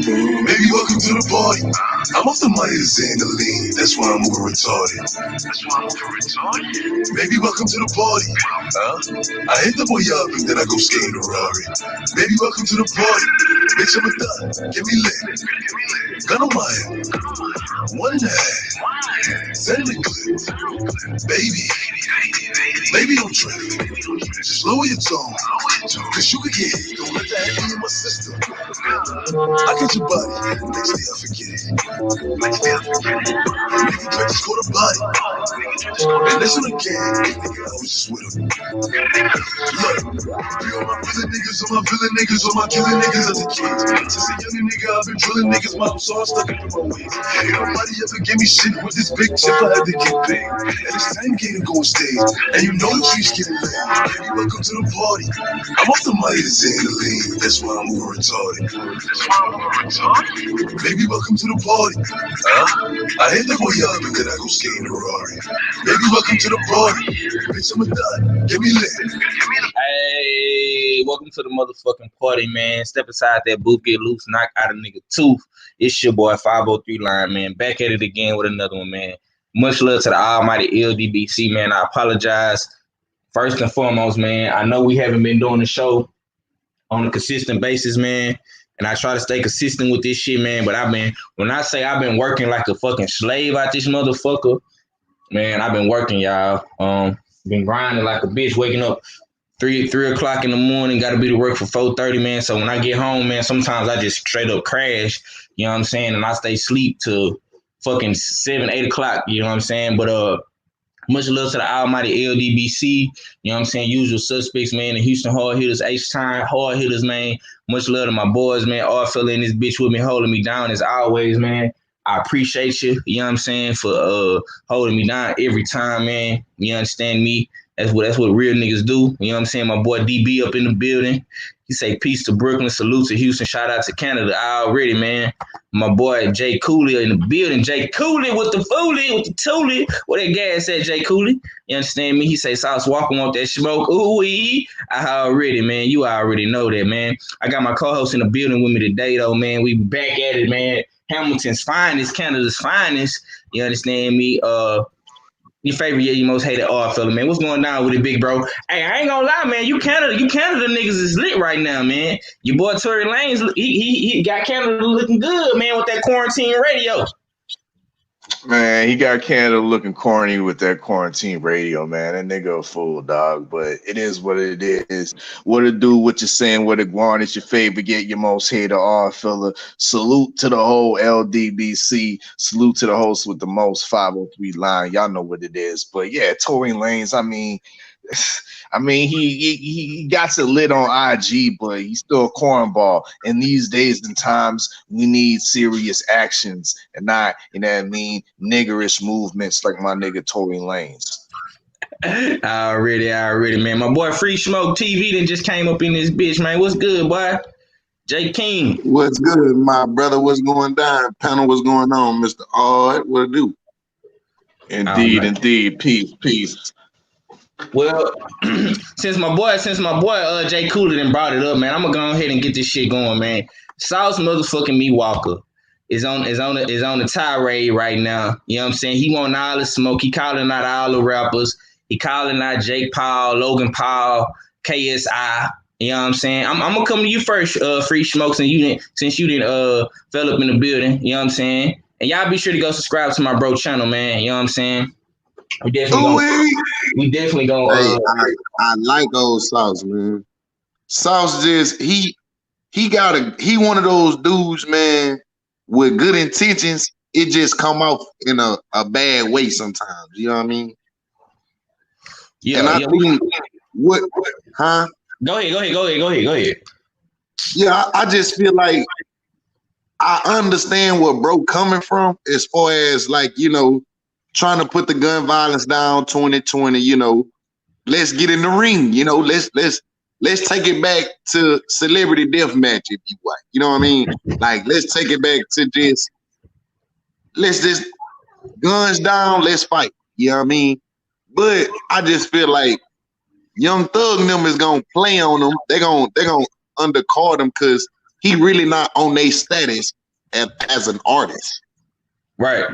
Baby, welcome to the party. I'm off the Myers and the lean. That's why I'm over retarded. Baby, welcome to the party. I hit the boy up and then I go skating a Rari. Baby, welcome to the party. Bitch, I'm a thot. Get me lit. Gun on my head. One night. Send the clip. Baby, don't trip. Just lower your tone. Cause you can get hit. Don't let that happen in my system. I get your body. Next day I forget it. Nigga, just for the body. And that's on the gang. Nigga, I was just with him. Look, be on my villain niggas, on my villain niggas, on my killing niggas as a kid. Since a young nigga, I've been drilling niggas, mom, so I'm stuck in my ways. Ain't nobody ever give me shit with this big chip, I had to get paid. And it's time game to go on stage. And you know the trees getting laid. Baby, welcome to the party. I'm off the Myers and the lean. That's why I'm over retarded. Baby, welcome to the party. I hit the boy up and then I go skating a Rari. Baby, welcome to the party. Bitch, I'm a thot. Get me lit. Hey, welcome to the motherfucking party, man. Step aside that booth, get loose, knock out a nigga tooth. It's your boy 503 Line, man. Back at it again with another one, man. Much love to the almighty LDBC, man. I apologize. First and foremost, man, I know we haven't been doing the show on a consistent basis, man. And I try to stay consistent with this shit, man. But when I say I've been working like a fucking slave out this motherfucker, man, I've been working, y'all. Been grinding like a bitch, waking up 3 o'clock in the morning, gotta be to work for 4:30, man. So when I get home, man, sometimes I just straight up crash, you know what I'm saying? And I stay asleep till fucking 7, 8 o'clock, you know what I'm saying? But much love to the almighty LDBC, you know what I'm saying? Usual suspects, man. The Houston Hard Hitters, H-Time Hard Hitters, man. Much love to my boys, man. All fella in this bitch with me, holding me down as always, man. I appreciate you, you know what I'm saying, for holding me down every time, man. You understand me? That's what real niggas do. You know what I'm saying? My boy DB up in the building. He say peace to Brooklyn, salute to Houston, shout out to Canada already, man. My boy Jay Cooley in the building. Jay Cooley with the foolie, with the toolie. What that gas said, Jay Cooley? You understand me? He say Sauce Walker want that smoke. Ooh-wee. I already, man. You already know that, man. I got my co-host in the building with me today, though, man. We back at it, man. Hamilton's finest, Canada's finest. You understand me? Your favorite, your most hated art fella, man. What's going on with it, big bro? Hey, I ain't gonna lie, man. You Canada niggas is lit right now, man. Your boy Tory Lanez, he got Canada looking good, man, with that quarantine radio. Man, he got Canada looking corny with that quarantine radio, man. That nigga a fool, dog. But it is what it is. What it do, what you're saying, what it want. It's your favorite, get your most hated art fella. Salute to the whole LDBC. Salute to the host with the most 503 Line. Y'all know what it is. But yeah, Tory Lanez, I mean, he got it lit on IG, but he's still a cornball. And these days and times, we need serious actions and not, you know what I mean, niggerish movements like my nigga Tory Lanez. Already, man. My boy Freesmoke TV then just came up in this bitch, man. What's good, boy? J King. What's good, my brother? What's going down? Panel, what's going on, Mr. Odd? What it do? Indeed. Peace. Well, since my boy Jay Cooley done brought it up, man, I'm gonna go ahead and get this shit going, man. Sauce motherfucking Me Walker is on the tirade right now. You know what I'm saying? He want all the smoke. He calling out all the rappers. He calling out Jake Paul, Logan Paul, KSI. You know what I'm saying? I'm gonna come to you first, Freesmoke, since you didn't fell up in the building. You know what I'm saying? And y'all be sure to go subscribe to my bro channel, man. You know what I'm saying? We definitely gonna. Hey, I like old Sauce, man. Sauce just he one of those dudes, man, with good intentions. It just come off in a bad way sometimes. You know what I mean? Yeah. And I think what? Huh? Go ahead. Yeah, I just feel like I understand where bro coming from as far as like, you know, trying to put the gun violence down 2020, you know, let's get in the ring, you know, let's take it back to celebrity deathmatch if you want. You know what I mean? Like, let's take it back to let's just guns down, let's fight. You know what I mean? But I just feel like Young Thug and them is gonna play on them. They're gonna undercard him because he really not on their status as an artist. Right.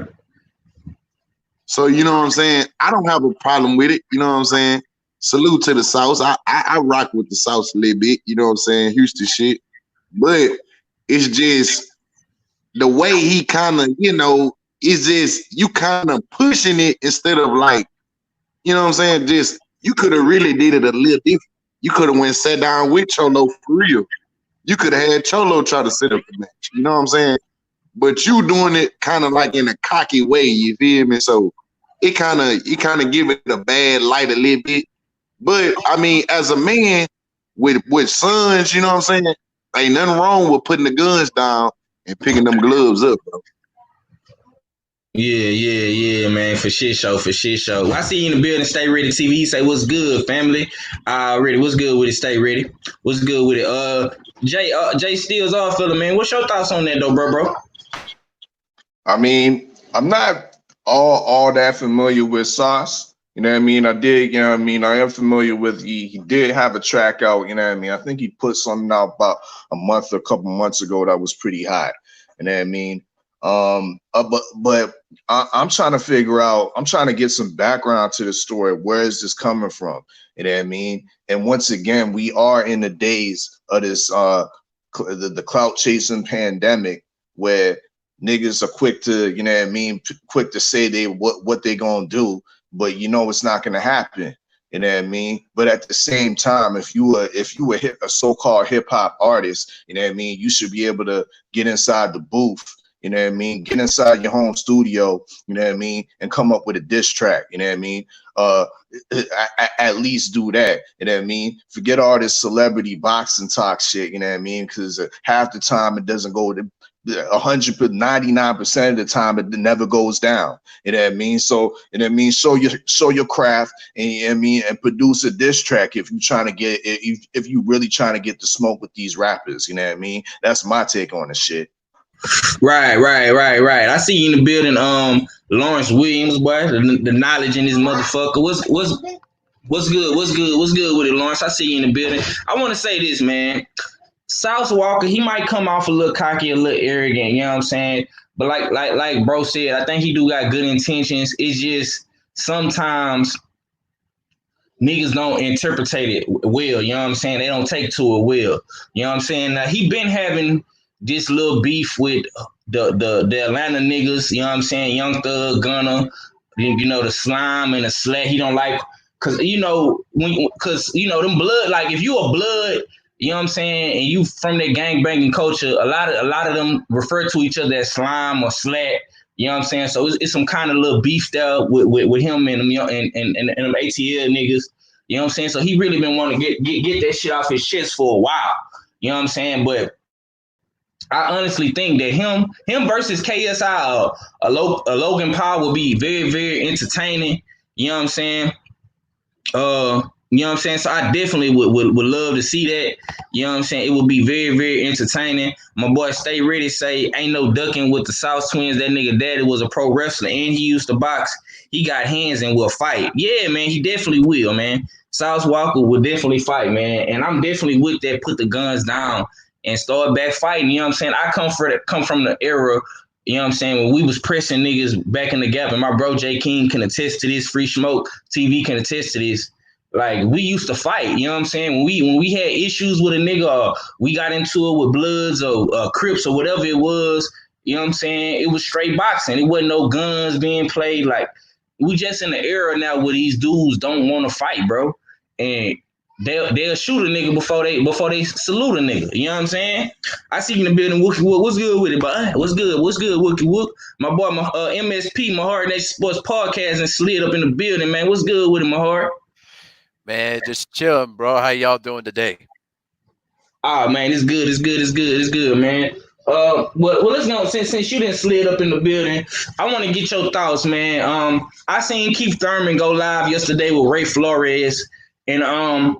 So you know what I'm saying? I don't have a problem with it. You know what I'm saying? Salute to the South. I rock with the South a little bit. You know what I'm saying? Houston shit. But it's just the way he kind of, you know, is just you kind of pushing it instead of like, you know what I'm saying? Just you could have really did it a little different. You could have went sat down with Cholo for real. You could have had Cholo try to set up the match. You know what I'm saying? But you doing it kind of like in a cocky way. You feel me? So it kind of give it a bad light a little bit. But I mean, as a man with sons, you know what I'm saying? Ain't nothing wrong with putting the guns down and picking them gloves up, bro. Yeah, man. For shit show. I see you in the building. Stay ready. TV. Say what's good, family. Ready. What's good with it? Stay ready. What's good with it? Jay Steele's off, fella, man. What's your thoughts on that, though, bro? I mean, I'm not all that familiar with Sauce. You know what I mean? I did, you know what I mean? I am familiar with he did have a track out, you know what I mean? I think he put something out about a couple months ago that was pretty hot. You know what I mean? But I'm trying to figure out, I'm trying to get some background to the story. Where is this coming from? You know what I mean? And once again, we are in the days of this the clout chasing pandemic where niggas are quick to, you know what I mean, quick to say what they gonna do, but you know it's not gonna happen. You know what I mean? But at the same time, if you were a so-called hip hop artist, you know what I mean, you should be able to get inside the booth, you know what I mean, get inside your home studio, you know what I mean, and come up with a diss track, you know what I mean? At least do that, you know what I mean? Forget all this celebrity boxing talk shit, you know what I mean? Because half the time it doesn't go to 99% of the time it never goes down. You know what I mean? So, you know what I mean? Show your craft and, you know what I mean, and produce a diss track if you trying to get if you really trying to get the smoke with these rappers. You know what I mean? That's my take on the shit. Right. I see you in the building. Lawrence Williams, boy, the knowledge in this motherfucker. What's good with it, Lawrence? I see you in the building. I want to say this, man. South Walker, he might come off a little cocky, a little arrogant, you know what I'm saying? But like bro said, I think he do got good intentions. It's just sometimes niggas don't interpret it well, you know what I'm saying? They don't take to it well. You know what I'm saying? Now, he been having this little beef with the Atlanta niggas, you know what I'm saying? Young Thug, Gunna, you know, the Slime and the Slat. He don't like, cause you know, them blood, like if you a blood, you know what I'm saying, and you from that gangbanging culture, a lot of them refer to each other as Slime or Slat. You know what I'm saying? So it's some kind of little beef there with him and them and them ATL niggas. You know what I'm saying? So he really been wanting to get that shit off his chest for a while. You know what I'm saying? But I honestly think that him versus KSI, a Logan Paul would be very, very entertaining. You know what I'm saying? You know what I'm saying? So I definitely would love to see that. You know what I'm saying? It would be very, very entertaining. My boy Stay Ready say, ain't no ducking with the South Twins. That nigga daddy was a pro wrestler and he used to box. He got hands and will fight. Yeah, man, he definitely will, man. South Walker will definitely fight, man. And I'm definitely with that. Put the guns down and start back fighting. You know what I'm saying? I come from the era, you know what I'm saying, when we was pressing niggas back in the gap. And my bro J King can attest to this. Freesmoke TV can attest to this. Like, we used to fight, you know what I'm saying? When we had issues with a nigga, or we got into it with Bloods or Crips or whatever it was, you know what I'm saying? It was straight boxing. It wasn't no guns being played. Like, we just in the era now where these dudes don't want to fight, bro. And they'll shoot a nigga before they salute a nigga. You know what I'm saying? I see you in the building. What's good with it, but what's good, Wookie Wook? My boy, my MSP, my Hard Nation Sports Podcast, and slid up in the building, man. What's good with it, my heart? Man, just chilling, bro. How y'all doing today? Oh man, it's good, man. Well, let's go. Since you didn't slid up in the building, I want to get your thoughts, man. I seen Keith Thurman go live yesterday with Ray Flores, and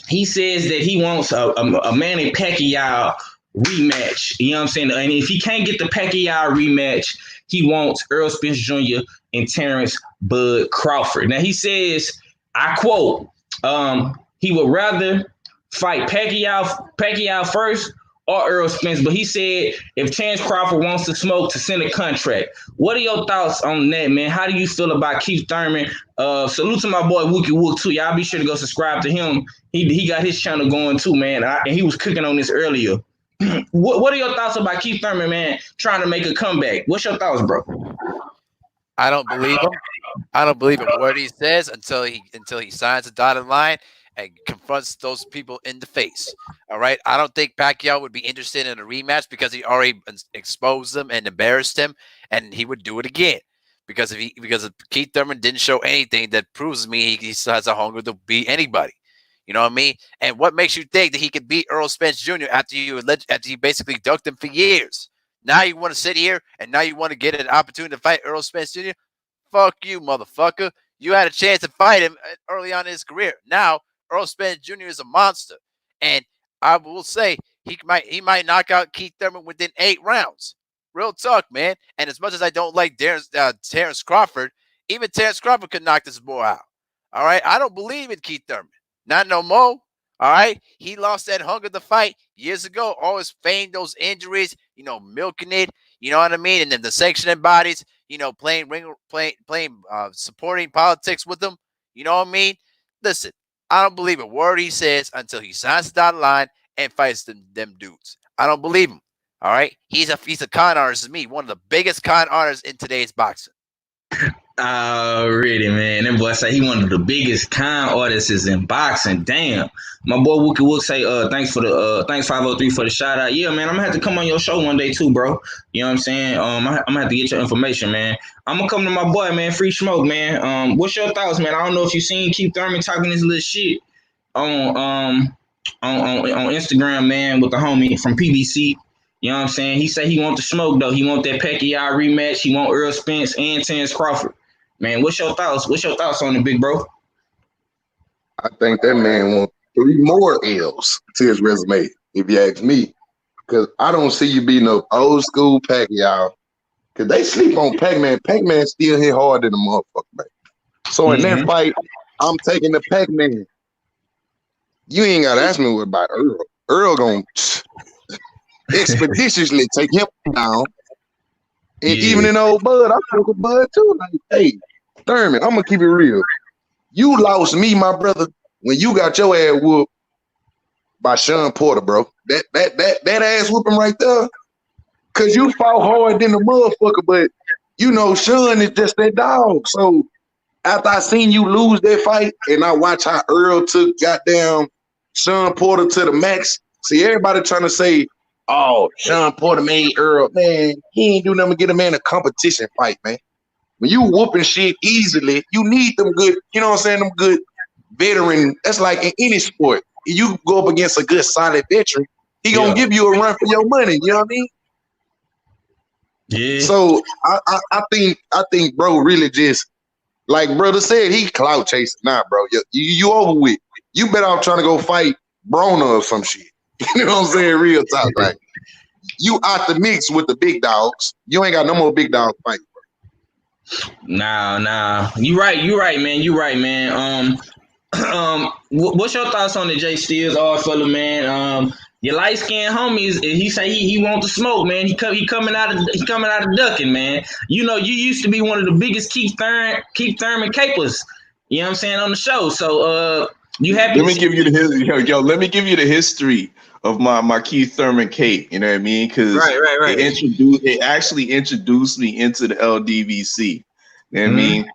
he says that he wants a Manny Pacquiao rematch. You know what I'm saying? And if he can't get the Pacquiao rematch, he wants Earl Spence Jr. and Terrence Bud Crawford. Now he says, I quote, he would rather fight Pacquiao first or Earl Spence, but he said if Terrence Crawford wants to smoke to send a contract. What are your thoughts on that, man? How do you feel about Keith Thurman? Salute to my boy Wookie Wook too. Y'all be sure to go subscribe to him. He got his channel going too, man. And he was cooking on this earlier. What are your thoughts about Keith Thurman, man, trying to make a comeback? What's your thoughts, bro? I don't believe him. I don't believe a word he says until he signs a dotted line and confronts those people in the face. All right. I don't think Pacquiao would be interested in a rematch because he already exposed him and embarrassed him, and he would do it again. Because if Keith Thurman didn't show anything that proves to me he still has a hunger to beat anybody. You know what I mean? And what makes you think that he could beat Earl Spence Jr. after you basically ducked him for years? Now you want to sit here and now you want to get an opportunity to fight Earl Spence Jr.? Fuck you, motherfucker. You had a chance to fight him early on in his career. Now Earl Spence Jr. is a monster, and I will say he might knock out Keith Thurman within 8 rounds. Real talk, man. And as much as I don't like Terrence Crawford, even Terrence Crawford could knock this boy out. All right, I don't believe in Keith Thurman. Not no more. All right, he lost that hunger to fight years ago. Always feigned those injuries, milking it. You know what I mean? And then the sanctioning bodies, playing supporting politics with them. You know what I mean? Listen, I don't believe a word he says until he signs the dotted line and fights them dudes. I don't believe him. All right, he's a con artist. Me, one of the biggest con artists in today's boxing. Already, man. That boy say he one of the biggest con artists in boxing. Damn. My boy Wookie Wook say, thanks 503 for the shout out. Yeah, man, I'm gonna have to come on your show one day too, bro. You know what I'm saying? I'm gonna have to get your information, man. I'm gonna come to my boy, man, Freesmoke, man. What's your thoughts, man? I don't know if you seen Keith Thurman talking this little shit on Instagram, man, with the homie from PBC. You know what I'm saying? He said he want the smoke though. He want that Pacquiao rematch. He want Earl Spence and Terrence Crawford. Man, what's your thoughts? What's your thoughts on it, big bro? I think that man wants 3 more L's to his resume, if you ask me. Because I don't see you being no old school Pacquiao. Because they sleep on Pac-Man. Pac-Man still hit hard than the motherfucker, man. So in that fight, I'm taking the Pac-Man. You ain't got to ask me what about Earl. Earl going to expeditiously take him down. And even in old Bud, I fuck with Bud too. Like, hey, Thurman, I'm gonna keep it real. You lost me, my brother, when you got your ass whooped by Sean Porter, bro. That ass whooping right there. Cause you fought hard than the motherfucker, but Sean is just that dog. So after I seen you lose that fight, and I watch how Earl took goddamn Sean Porter to the max. See, everybody trying to say, oh, Sean Porter made Earl. Man, he ain't do nothing to get a man a competition fight, man. When you whooping shit easily, you need them good, them good veteran. That's like in any sport. You go up against a good, solid veteran, he gonna give you a run for your money. You know what I mean? Yeah. So I think bro really just, like brother said, he clout chasing now, bro. You over with. You better off trying to go fight Brona or some shit. You know what I'm saying? Real talk, right? You out the mix with the big dogs. You ain't got no more big dog fight. Nah. You right, man. What's your thoughts on the Jay Steels, all fella, man? Your light skinned homies, he say he want to smoke, man. He coming out of ducking, man. You used to be one of the biggest Keith Thurman capers. You know what I'm saying, on the show. So you happy? Let me give you the history of my Keith Thurman cape. You know what I mean? Because right. It actually introduced me into the LDVC. You know what I mean?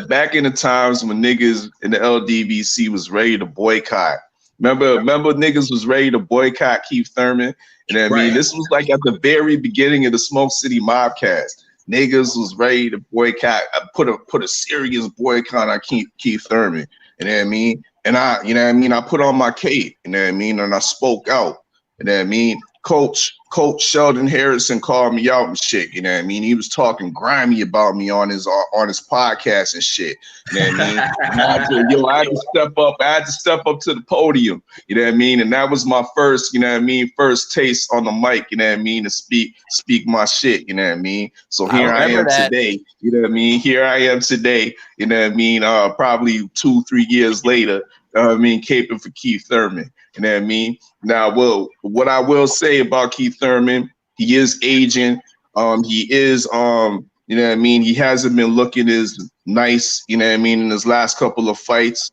Back in the times when niggas in the LDVC was ready to boycott. Remember niggas was ready to boycott Keith Thurman. You know what I mean? This was like at the very beginning of the Smoke City Mobcast. Niggas was ready to boycott, put a serious boycott on Keith Thurman. You know what I mean? And I put on my cape, you know what I mean? And I spoke out, you know what I mean? Coach, Coach Sheldon Harrison called me out and shit. You know what I mean? He was talking grimy about me on his podcast and shit. You know what I mean? I had to step up. I had to step up to the podium. You know what I mean? And that was my first, you know what I mean, first taste on the mic. You know what I mean? To speak my shit. You know what I mean? So here I am today. You know what I mean? Here I am today. You know what I mean? Probably 2-3 years later. I mean, caping for Keith Thurman. You know what I mean? Now, well, what I will say about Keith Thurman, he is aging. He is, you know what I mean? He hasn't been looking as nice, you know what I mean, in his last couple of fights.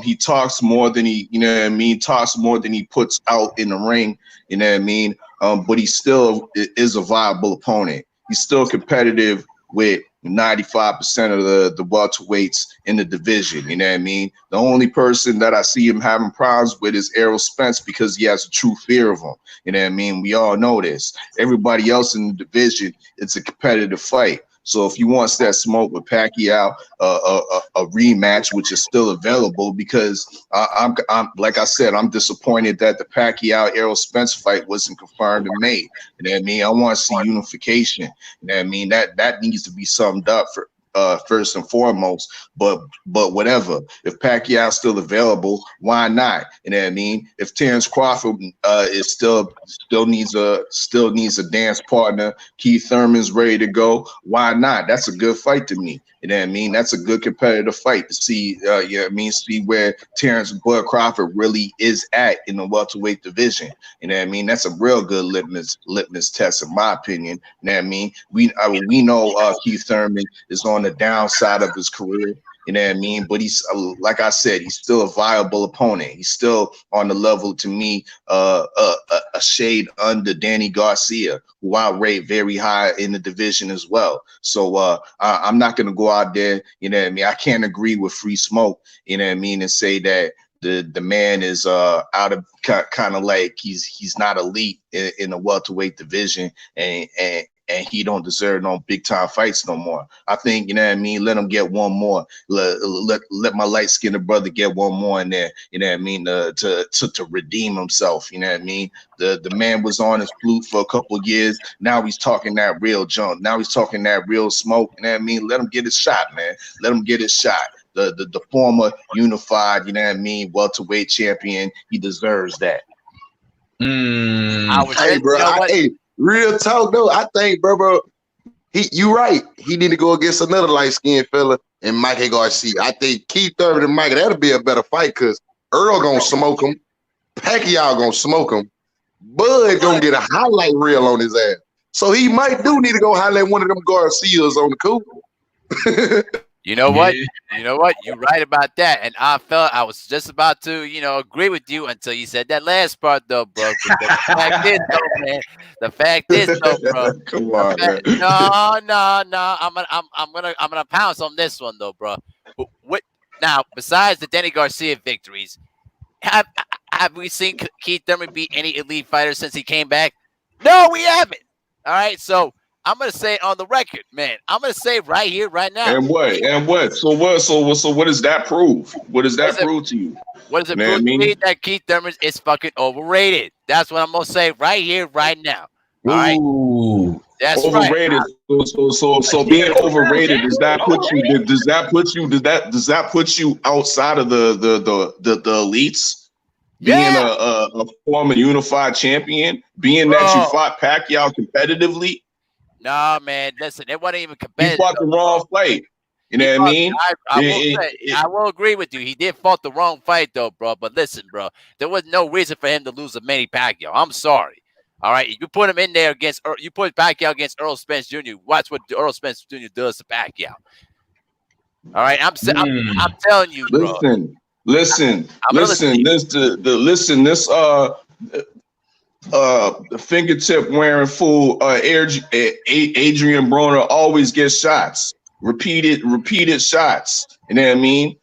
He talks more than he, you know what I mean, talks more than he puts out in the ring, you know what I mean? But he still is a viable opponent. He's still competitive with 95% of the welterweights in the division. You know what I mean? The only person that I see him having problems with is Errol Spence because he has a true fear of him. You know what I mean? We all know this. Everybody else in the division, it's a competitive fight. So if he wants that smoke with Pacquiao, a rematch, which is still available, because I'm like I said, I'm disappointed that the Pacquiao Errol Spence fight wasn't confirmed and made. You know what I mean? I want to see unification. You know what I mean? That needs to be summed up for first and foremost. But whatever. If Pacquiao's still available, why not? You know what I mean? If Terrence Crawford is still needs a dance partner, Keith Thurman's ready to go, why not? That's a good fight to me. You know what I mean? That's a good competitive fight to see, you know what I mean, see where Terrence Bud Crawford really is at in the welterweight division. You know what I mean? That's a real good litmus test, in my opinion. You know what I mean? We know Keith Thurman is on the downside of his career. You know what I mean? But he's, like I said, he's still a viable opponent. He's still on the level, to me, a shade under Danny Garcia, who I rate very high in the division as well. So I'm not going to go out there, you know what I mean? I can't agree with Freesmoke, you know what I mean, and say that the man is out of kind of like he's not elite in the welterweight division, and he don't deserve no big time fights no more. I think, you know what I mean, let him get one more. Let my light skinned brother get one more in there, you know what I mean, to redeem himself, you know what I mean. The man was on his flute for a couple of years. Now he's talking that real junk. Now he's talking that real smoke, you know what I mean. Let him get his shot, man. Let him get his shot. The former unified, you know what I mean, welterweight champion, he deserves that. Hey, bro, real talk though, I think, bro, you right. He need to go against another light-skinned fella and Mikey Garcia. I think Keith Thurman and Mikey, that'll be a better fight because Earl gonna smoke him, Pacquiao gonna smoke him, Bud gonna get a highlight reel on his ass. So he might do need to go highlight one of them Garcias on the cool. You know what? You know what? You're right about that. And I was just about to, agree with you until you said that last part, though, bro. The fact is, though, man. The fact is, though, bro. Come on, man. No. I'm gonna pounce on this one, though, bro. What now? Besides the Danny Garcia victories, have we seen Keith Thurman beat any elite fighter since he came back? No, we haven't. All right, so I'm gonna say it on the record, man. I'm gonna say right here, right now. And what? So what does that prove? What does that prove to you? What does it prove to me? That Keith Thurman is fucking overrated. That's what I'm gonna say right here, right now. All right. Ooh, that's overrated. Right. So being overrated, does that put you outside of the elites? Being a former unified champion, being that you fought Pacquiao competitively. Nah, man, listen, it wasn't even competitive. He fought the wrong fight. You know what I mean? I will agree with you. He did fought the wrong fight, though, bro. But listen, bro, there was no reason for him to lose to Manny Pacquiao. I'm sorry. All right, you put him in there you put Pacquiao against Earl Spence Jr. Watch what Earl Spence Jr. does to Pacquiao. All right, I'm telling you, bro. Listen. The fingertip wearing fool, Adrian Broner always gets shots, repeated shots. You know what I mean?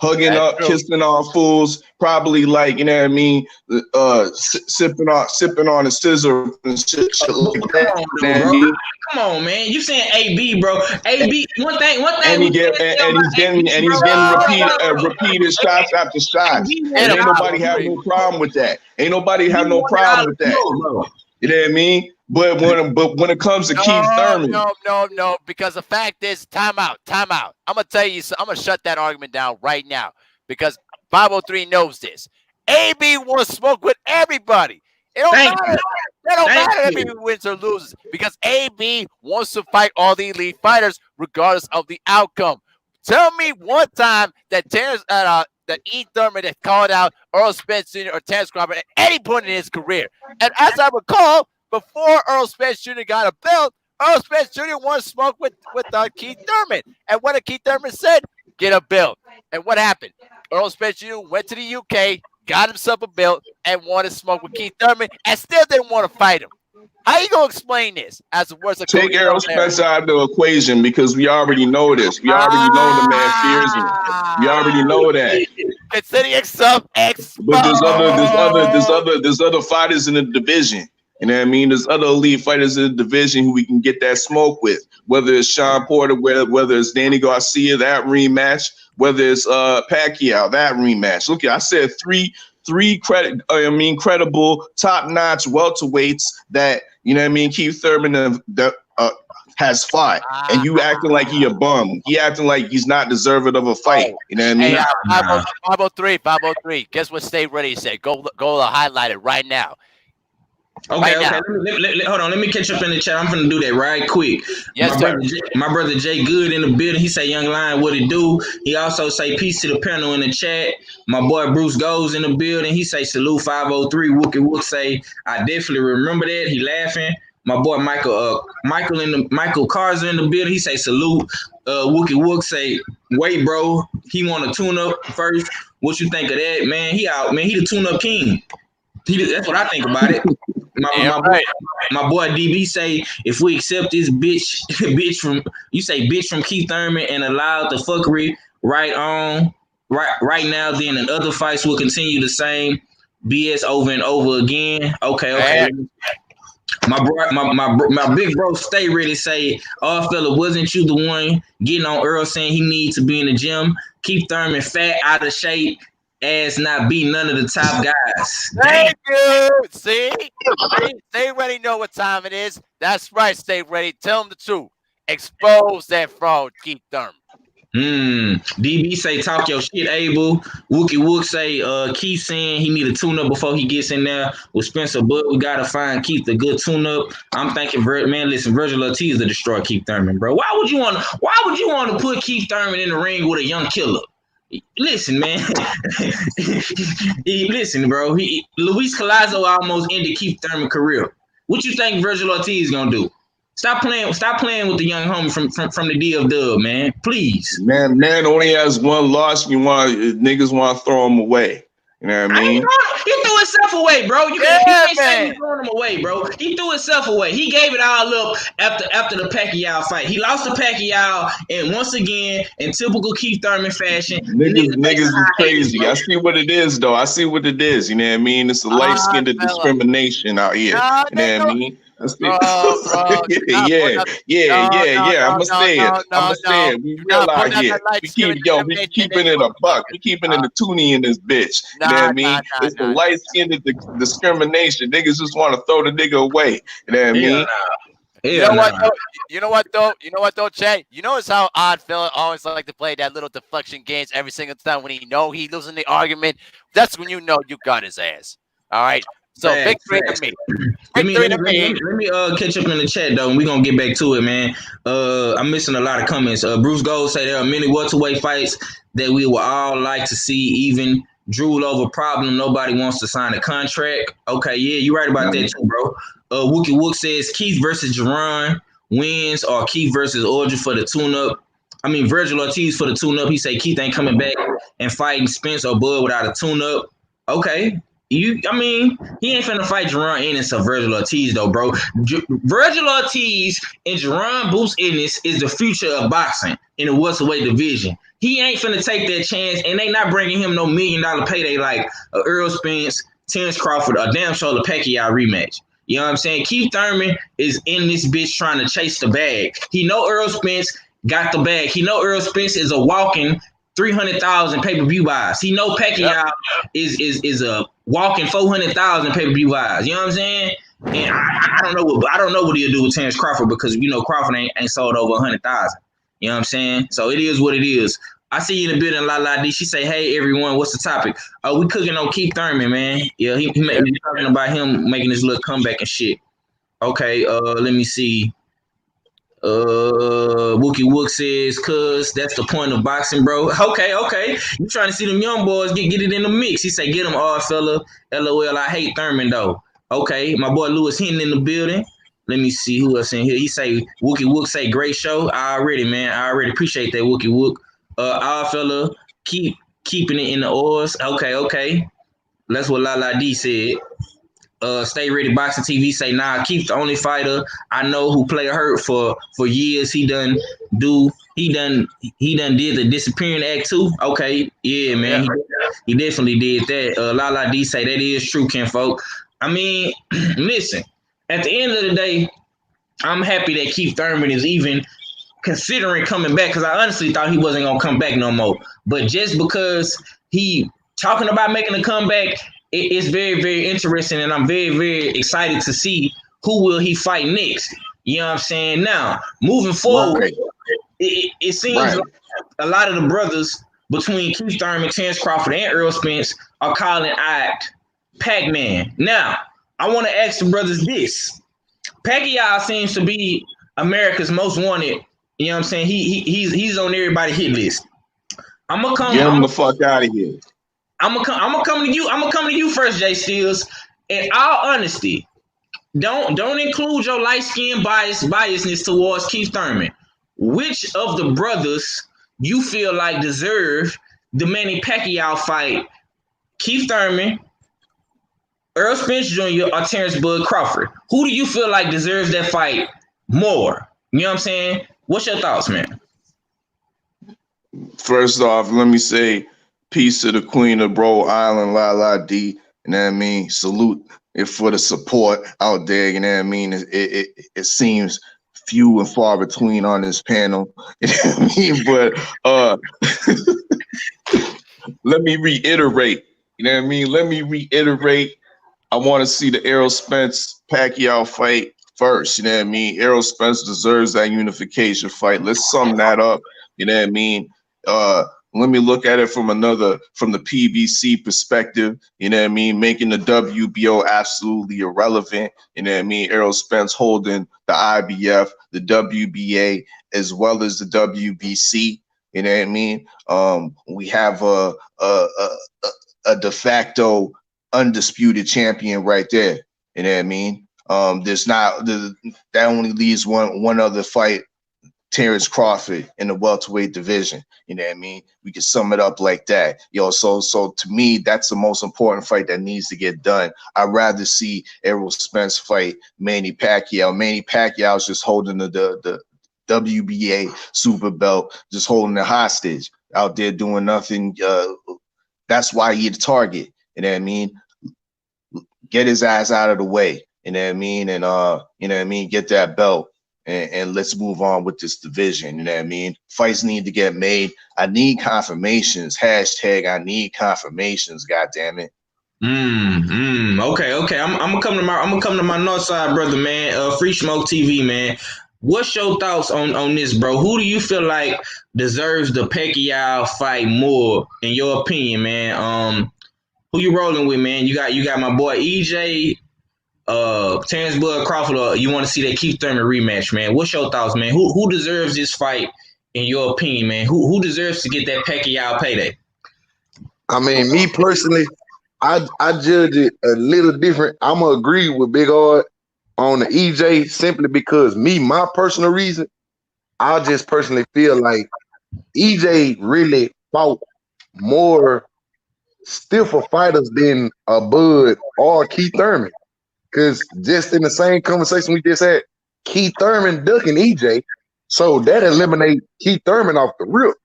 Hugging That's up, true. Kissing on fools, probably like, you know what I mean, sipping on a scissor and shit like that. Come on, man. You saying AB, bro? AB. One thing. And he's getting repeated shots after shots. And ain't nobody have no problem with that. Ain't nobody have no problem with that. You know what I mean? But when it comes to Keith Thurman, no. Because the fact is, time out. I'm gonna tell you. I'm gonna shut that argument down right now because 503 knows this. AB wants to smoke with everybody. It don't Thank matter. you. It don't Thank matter if you. he wins or loses because AB wants to fight all the elite fighters regardless of the outcome. Tell me one time that that E. Thurman had called out Earl Spence Jr. or Terrence Crawford at any point in his career. And as I recall, before Earl Spence Jr. got a belt, Earl Spence Jr. wanted to smoke with Keith Thurman. And what did Keith Thurman said? Get a belt. And what happened? Earl Spence Jr. went to the UK, got himself a belt, and wanted to smoke with Keith Thurman, and still didn't want to fight him. How you gonna explain this as the words of take Errol Spence out of the equation because we already know this. We already know the man fears him. We already know that. Consider yourself exposed. But there's other fighters in the division. You know what I mean? There's other elite fighters in the division who we can get that smoke with. Whether it's Sean Porter, whether it's Danny Garcia, that rematch, whether it's Pacquiao, that rematch. Look, I said three credible, top-notch welterweights that, you know what I mean, Keith Thurman has fought. And you acting like he a bum. He acting like he's not deserving of a fight. You know what I mean? Hey, 503. Guess what Stay Ready said? Go highlight it right now. Okay. Hold on. Let me catch up in the chat. I'm gonna do that right quick. Yes, sir. My brother Jay Good in the building. He say, "Young Lion, what it do?" He also say, "Peace to the panel" in the chat. My boy Bruce Goes in the building. He say, "Salute 503." Wookie Wook say, "I definitely remember that." He laughing. My boy Michael Carza in the building. He say, "Salute." Wookie Wook say, "Wait, bro. He want to tune up first. What you think of that, man? He out, man. He the tune up king. That's what I think about it." My boy DB say, if we accept this bitch from Keith Thurman and allow the fuckery right now, then in other fights will continue the same BS over and over again. Okay. My big bro Stay Ready say, "Oh fella, wasn't you the one getting on Earl saying he needs to be in the gym? Keith Thurman fat, out of shape, as not be none of the top guys." Thank you. See? Stay ready. Know what time it is. That's right. Stay ready. Tell them the truth. Expose that fraud, Keith Thurman. DB say, "Talk your shit, Abel." Wookie Wook say, Keith saying he need a tune up before he gets in there with Spencer, but we gotta find Keith a good tune up. I'm thinking, listen, Virgil Ortiz to destroy Keith Thurman, bro. Why would you want to put Keith Thurman in the ring with a young killer? Listen, man. Listen, bro. Luis Collazo almost ended Keith Thurman's career. What you think Virgil Ortiz is gonna do? Stop playing with the young homie from the DFW, man. Please. Man only has one loss. Niggas want to throw him away. You know what I mean? He threw himself away, bro. You can't say he's throwing him away, bro. He threw himself away. He gave it all up after the Pacquiao fight. He lost to Pacquiao, and once again, in typical Keith Thurman fashion, niggas is crazy. I see what it is, though. I see what it is. You know what I mean? It's a light-skinned discrimination out here. You know what I mean? Bro, yeah. I'ma say it. We realize, we keeping it a buck. We keeping it a toonie in this bitch. You know what I mean? It's the light-skinned discrimination. Niggas just want to throw the nigga away. You know what I mean? You know what though, Jay? You notice how Odd Fella always like to play that little deflection games every single time when he losing the argument. That's when you know you got his ass. All right. So victory to me. Let me catch up in the chat though, and we're gonna get back to it, man. I'm missing a lot of comments. Bruce Gold say there are many welterweight fights that we would all like to see, even drool over problem. Nobody wants to sign a contract. Okay, yeah, you're right about that too, bro. Wookie Wook says Keith versus Jerron wins, or Keith versus Orgy for the tune-up. Virgil Ortiz for the tune-up. He say Keith ain't coming back and fighting Spence or Bud without a tune-up. Okay. He ain't finna fight Jerron Ennis or Virgil Ortiz though, bro. Virgil Ortiz and Jerron Bruce Ennis is the future of boxing in the welterweight division. He ain't finna take that chance, and they not bringing him no $1 million payday like Earl Spence, Terrence Crawford, or damn sure the Pacquiao rematch. You know what I'm saying? Keith Thurman is in this bitch trying to chase the bag. He know Earl Spence got the bag. He know Earl Spence is a walking 300,000 pay-per-view buys. He know Pacquiao is a walking 400,000 pay-per-view buys. You know what I'm saying? And I don't know what he'll do with Terrence Crawford because Crawford ain't sold over 100,000. You know what I'm saying? So it is what it is. I see you in the building, La D. She say, "Hey everyone, what's the topic? We cooking on Keith Thurman, man. Yeah, he talking about him making his little comeback and shit. Okay, let me see. Wookie Wook says, "Cuz that's the point of boxing, bro." Okay. You trying to see them young boys get it in the mix? He say, "Get them all, fella." LOL. I hate Thurman though. Okay, my boy Lewis Hinton in the building. Let me see who else in here. He say, "Wookie Wook say great show." I already appreciate that, Wookie Wook. All fella, keeping it in the oars. Okay. That's what La D said. Stay Ready Boxing TV say, "Nah, Keith the only fighter I know who play hurt for years. He done did the disappearing act too." Okay, yeah, man, he definitely did that. La D say that is true, kinfolk. I mean, listen, at the end of the day, I'm happy that Keith Thurman is even considering coming back because I honestly thought he wasn't gonna come back no more. But just because he talking about making a comeback, it's very, very interesting, and I'm very, very excited to see who will he fight next. You know what I'm saying? Now, moving forward, it seems like a lot of the brothers between Keith Thurman, Terrence Crawford, and Earl Spence are calling out Pac-Man. Now, I want to ask the brothers this. Pacquiao seems to be America's most wanted. You know what I'm saying? He's on everybody's hit list. Get him the fuck out of here. I'm gonna come to you. I'm gonna come to you first, Jay Steels. In all honesty, don't include your light skin biasness towards Keith Thurman. Which of the brothers you feel like deserve the Manny Pacquiao fight? Keith Thurman, Earl Spence Jr., or Terrence Bud Crawford? Who do you feel like deserves that fight more? You know what I'm saying? What's your thoughts, man? First off, let me say peace to the Queen of Bro Island, La D. You know what I mean? Salute it for the support out there. You know what I mean? It seems few and far between on this panel. You know what I mean? But let me reiterate. You know what I mean? Let me reiterate. I want to see the Errol Spence Pacquiao fight first. You know what I mean? Errol Spence deserves that unification fight. Let's sum that up. You know what I mean? Let me look at it from the PBC perspective. You know what I mean? Making the WBO absolutely irrelevant. You know what I mean? Errol Spence holding the IBF, the WBA, as well as the WBC. You know what I mean? We have a de facto undisputed champion right there. You know what I mean? That only leaves one other fight, Terrence Crawford in the welterweight division. You know what I mean? We can sum it up like that. So to me, that's the most important fight that needs to get done. I'd rather see Errol Spence fight Manny Pacquiao. Manny Pacquiao's just holding the WBA super belt, just holding it hostage out there doing nothing. That's why he's the target. You know what I mean? Get his ass out of the way. You know what I mean? And you know what I mean? Get that belt. And let's move on with this division. You know what I mean? Fights need to get made. I need confirmations. Hashtag I need confirmations. God damn it. Okay. I'm gonna come to my north side, brother, man. Freesmoke TV, man. What's your thoughts on this, bro? Who do you feel like deserves the Pacquiao fight more, in your opinion, man? Who you rolling with, man? You got my boy EJ. Terrence Bud Crawford, or you want to see that Keith Thurman rematch, man? What's your thoughts, man? Who deserves this fight, in your opinion, man? Who deserves to get that Pacquiao payday? I mean, me personally, I judge it a little different. I'm gonna agree with Big Art on the EJ simply because my personal reason, I just personally feel like EJ really fought more stiffer fighters than a Bud or Keith Thurman. Because just in the same conversation we just had, Keith Thurman ducking EJ, so that eliminates Keith Thurman off the rip.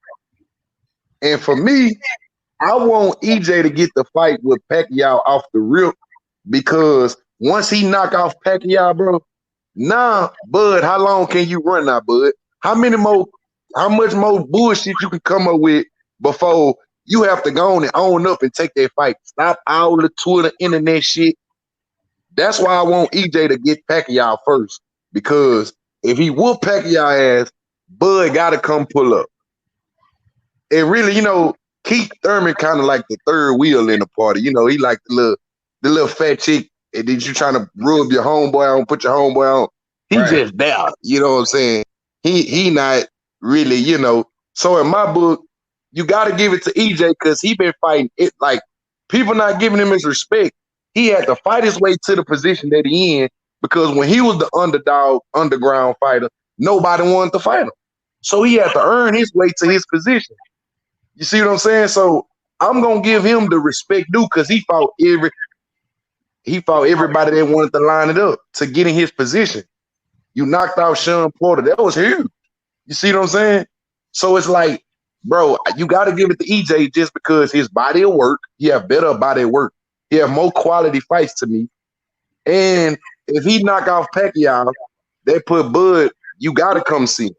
And for me, I want EJ to get the fight with Pacquiao off the rip because once he knock off Pacquiao, bro, Bud, how long can you run now, Bud? How much more bullshit you can come up with before you have to go on and own up and take that fight. Stop all the Twitter, internet shit. That's why I want EJ to get Pacquiao first. Because if he whoop Pacquiao ass, Bud got to come pull up. It really, Keith Thurman kind of like the third wheel in the party. He like the little fat chick and then you trying to rub your homeboy on, put your homeboy on. He just there. You know what I'm saying? He not really, So in my book, you got to give it to EJ because he been fighting it. Like, people not giving him his respect. He had to fight his way to the position that he in because when he was the underdog, underground fighter, nobody wanted to fight him. So he had to earn his way to his position. You see what I'm saying? So I'm gonna give him the respect due because he fought everybody that wanted to line it up to get in his position. You knocked out Sean Porter. That was huge. You see what I'm saying? So it's like, bro, you got to give it to EJ just because his body of work. He have better body of work. He have more quality fights to me. And if he knock off Pacquiao, they put Bud, you got to come see him.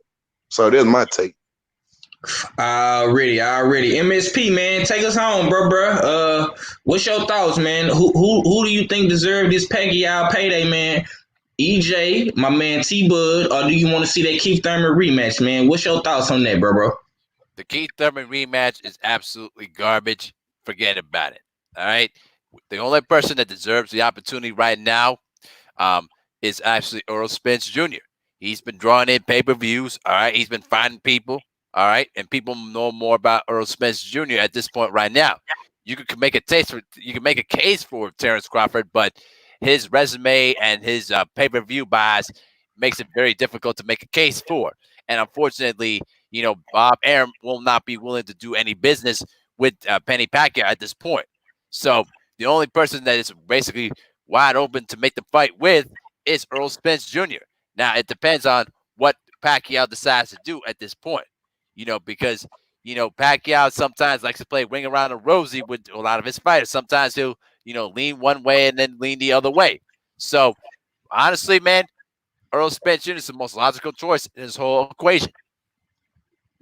So that's my take. Already. MSP, man, take us home, bro. What's your thoughts, man? Who do you think deserve this Pacquiao payday, man? EJ, my man T-Bud, or do you want to see that Keith Thurman rematch, man? What's your thoughts on that, bro? The Keith Thurman rematch is absolutely garbage. Forget about it. All right. The only person that deserves the opportunity right now is actually Earl Spence Jr. He's been drawing in pay-per-views. All right. He's been fighting people. All right. And people know more about Earl Spence Jr. at this point right now. You can make a case for Terrence Crawford, but his resume and his pay-per-view buys makes it very difficult to make a case for. And unfortunately, Bob Arum will not be willing to do any business with Penny Pacquiao at this point. So the only person that is basically wide open to make the fight with is Earl Spence Jr. Now, it depends on what Pacquiao decides to do at this point, because, Pacquiao sometimes likes to play ring around the rosy with a lot of his fighters. Sometimes he'll, lean one way and then lean the other way. So, honestly, man, Earl Spence Jr. is the most logical choice in this whole equation.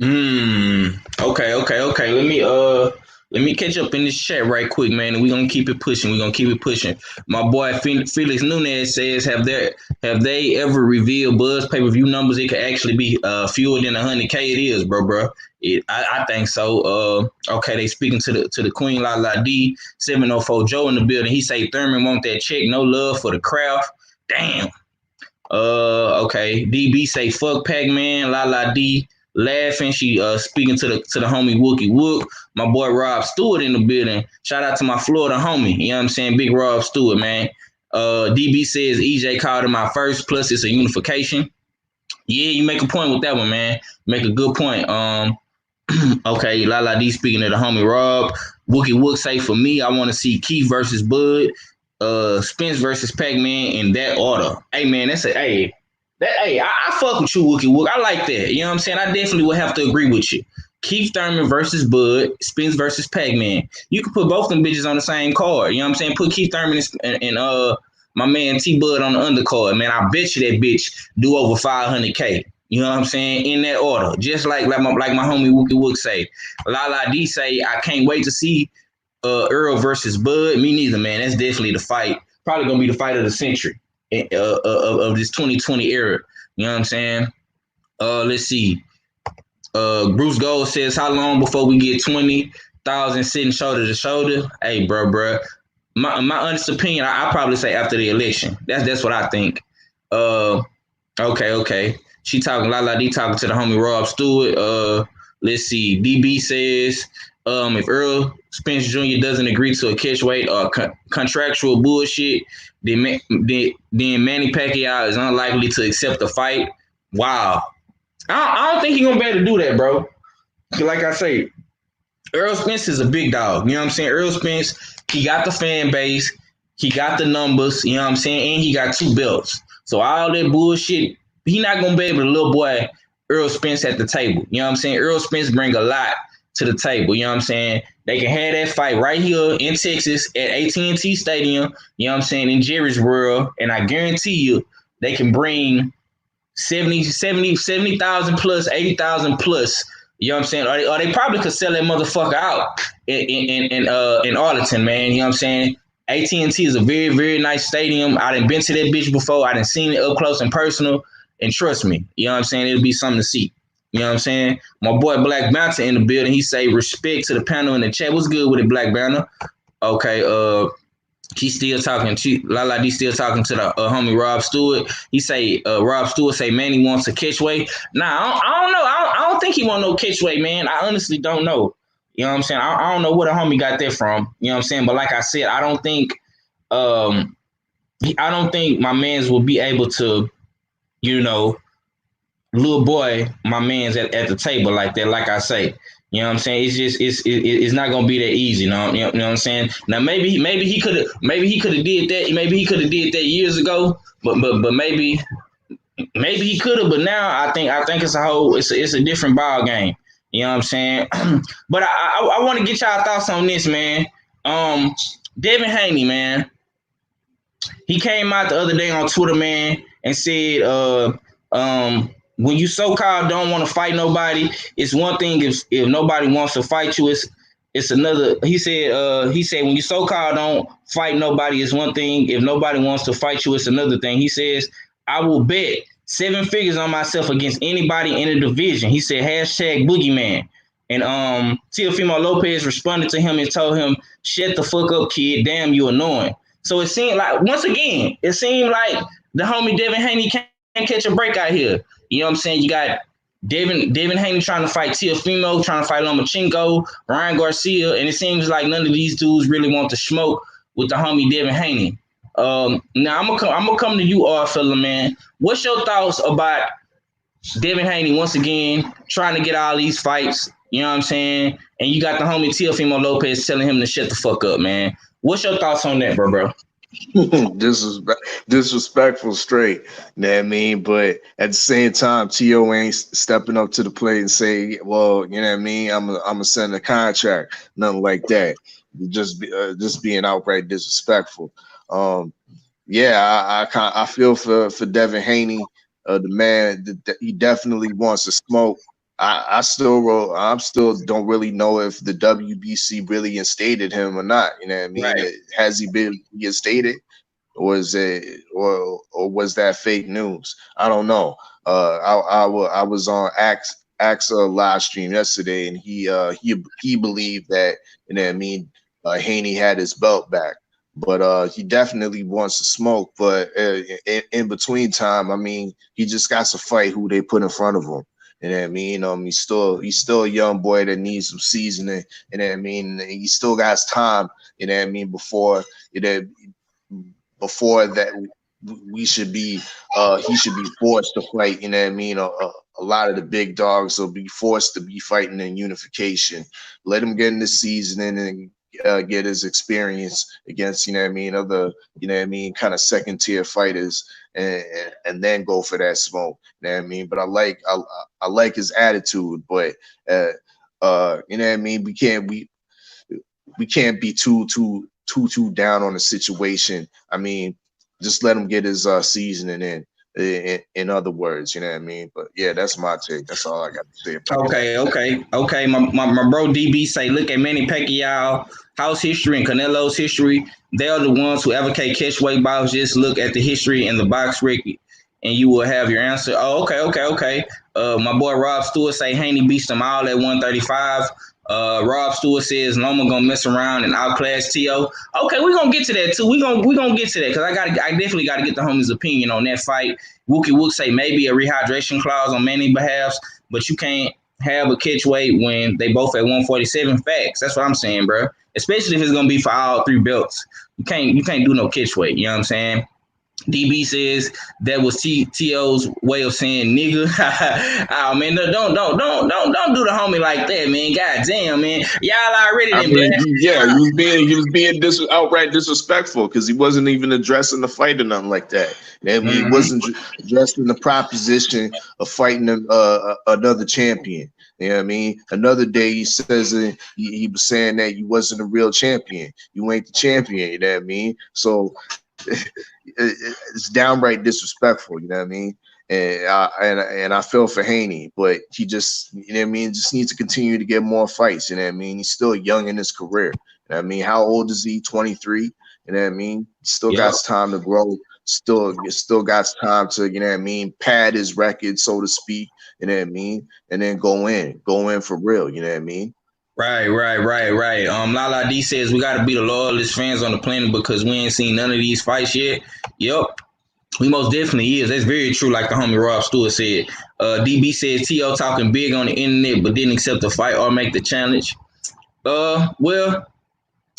Okay. Let me catch up in this chat right quick, man. And we're gonna keep it pushing. My boy Felix Nunez says, have they ever revealed Bud's pay-per-view numbers? It could actually be fewer than 100K. It is, bro. I think so. Okay, they speaking to the Queen La D 704 Joe in the building. He say Thurman want that check, no love for the craft. Damn. Okay. DB say fuck Pac-Man. La D laughing. She speaking to the homie Wookie Wook. My boy Rob Stewart in the building. Shout out to my Florida homie. You know what I'm saying? Big Rob Stewart, man. DB says EJ called him my first, plus it's a unification. Yeah, you make a point with that one, man. Make a good point. Okay, La D speaking to the homie Rob. Wookie Wook say, for me, I want to see Keith versus Bud, Spence versus Pac-Man in that order. Hey, man, I fuck with you, Wookie Wook. I like that. You know what I'm saying? I definitely would have to agree with you. Keith Thurman versus Bud, Spence versus Pac-Man. You can put both them bitches on the same card. You know what I'm saying? Put Keith Thurman and my man T-Bud on the undercard. Man, I bet you that bitch do over 500K. You know what I'm saying? In that order. Just like my homie Wookie Wook say. La D say, I can't wait to see Earl versus Bud. Me neither, man. That's definitely the fight. Probably going to be the fight of the century. Of this 2020 era. You know what I'm saying? Let's see. Bruce Gold says, how long before we get 20,000 sitting shoulder to shoulder? Hey, bro. My honest opinion, I probably say after the election. That's what I think. Okay. She talking, La D talking to the homie Rob Stewart. Let's see. DB says, if Earl Spence Jr. doesn't agree to a catch weight or contractual bullshit, then Manny Pacquiao is unlikely to accept the fight. Wow. I don't think he's going to be able to do that, bro. Like I say, Earl Spence is a big dog. You know what I'm saying? Earl Spence, he got the fan base. He got the numbers. You know what I'm saying? And he got 2 belts. So all that bullshit, he not going to be able to little boy Earl Spence at the table. You know what I'm saying? Earl Spence bring a lot to the table. You know what I'm saying? They can have that fight right here in Texas at AT&T Stadium. You know what I'm saying? In Jerry's World. And I guarantee you they can bring 70,000 plus, 80,000 plus. You know what I'm saying? Or they probably could sell that motherfucker out in Arlington, man. You know what I'm saying? AT&T is a very, very nice stadium. I done been to that bitch before. I done seen it up close and personal. And trust me, you know what I'm saying? It'll be something to see. You know what I'm saying? My boy Black Bouncer in the building. He say respect to the panel in the chat. What's good with it, Black Banner? Okay, he's still talking to Lala D still talking to the homie Rob Stewart. He say Rob Stewart say Manny wants a catch weight. Nah, I don't know. I don't think he want no catch weight, man. I honestly don't know. You know what I'm saying? I don't know where the homie got that from. You know what I'm saying? But like I said, I don't think my mans will be able to, you know, little boy, my man's at the table like that. Like I say, you know what I'm saying? It's just it's not gonna be that easy. You know what I'm saying? Now maybe he could have did that. Maybe he could have did that years ago. But maybe he could have. But now I think it's a different ball game. You know what I'm saying? But I want to get y'all thoughts on this, man. Devin Haney, man. He came out the other day on Twitter, man, and said, when you so-called don't want to fight nobody, it's one thing if nobody wants to fight you, it's another. He said when you so-called don't fight nobody, it's one thing. If nobody wants to fight you, it's another thing. He says, I will bet 7 figures on myself against anybody in the division. He said, #boogeyman. And Teofimo Lopez responded to him and told him, shut the fuck up, kid. Damn, you annoying. So it seemed like, once again, the homie Devin Haney can't catch a break out here. You know what I'm saying? You got Devin Haney trying to fight Teofimo, trying to fight Lomachenko, Ryan Garcia, and it seems like none of these dudes really want to smoke with the homie Devin Haney. Now I'm gonna come to you, fella, man. What's your thoughts about Devin Haney once again trying to get all these fights? You know what I'm saying? And you got the homie Teofimo Lopez telling him to shut the fuck up, man. What's your thoughts on that, bro? Disrespectful straight, you know what I mean? But at the same time, T.O. ain't stepping up to the plate and say, well, you know what I mean? I'm gonna send a contract, nothing like that. Just being outright disrespectful. Yeah, I feel for Devin Haney, the man that he definitely wants to smoke. I still don't really know if the WBC really instated him or not. You know what I mean? Right. Has he been instated, or is it, or was that fake news? I don't know. I was on AXA live stream yesterday, and he believed that, you know what I mean, Haney had his belt back. But he definitely wants to smoke. But in between time, I mean, he just got to fight who they put in front of him. You know what I mean? He's still a young boy that needs some seasoning. You know what I mean? He still got time. You know what I mean? Before that, he should be forced to fight. You know what I mean? A lot of the big dogs will be forced to be fighting in unification. Let him get in the seasoning and get his experience against, you know what I mean, other, you know what I mean, kind of second tier fighters, and then go for that smoke. You know what I mean? But I like his attitude, but you know what I mean, we can't be too down on the situation. I mean, just let him get his seasoning in. In other words, you know what I mean? But yeah, that's my take. That's all I got to say about that. Okay. My bro DB say, look at Manny Pacquiao house history and Canelo's history. They are the ones who advocate catchweight bouts. Just look at the history in the box record, and you will have your answer. Oh, okay. My boy Rob Stewart say Haney beats them all at 135. Rob Stewart says Loma gonna mess around and outclass T.O. Okay, we're gonna get to that too. We're gonna get to that, because I definitely gotta get the homie's opinion on that fight. Wookie Wook say maybe a rehydration clause on many behalves, but you can't have a catch weight when they both at 147. Facts. That's what I'm saying, bro. Especially if it's gonna be for all 3 belts. You can't do no catch weight. You know what I'm saying? DB says that was T.O.'s way of saying nigga. Oh man, don't do the homie like that, man. God damn, man. Y'all already he was being outright disrespectful, because he wasn't even addressing the fight or nothing like that. And he wasn't addressing the proposition of fighting another champion. You know what I mean? Another day he says he was saying that you wasn't a real champion. You ain't the champion. You know what I mean? So it's downright disrespectful, you know what I mean? And I feel for Haney, but he just, you know what I mean, just needs to continue to get more fights. You know what I mean? He's still young in his career. You know what I mean? How old is he? 23. You know what I mean? Still Yep. got time to grow. Still got time to, you know what I mean, pad his record, so to speak. You know what I mean? And then go in for real. You know what I mean? Right. Lala D says we got to be the loyalist fans on the planet because we ain't seen none of these fights yet. Yep. We most definitely is. That's very true, like the homie Rob Stewart said. DB says T.O. talking big on the internet but didn't accept the fight or make the challenge. Well,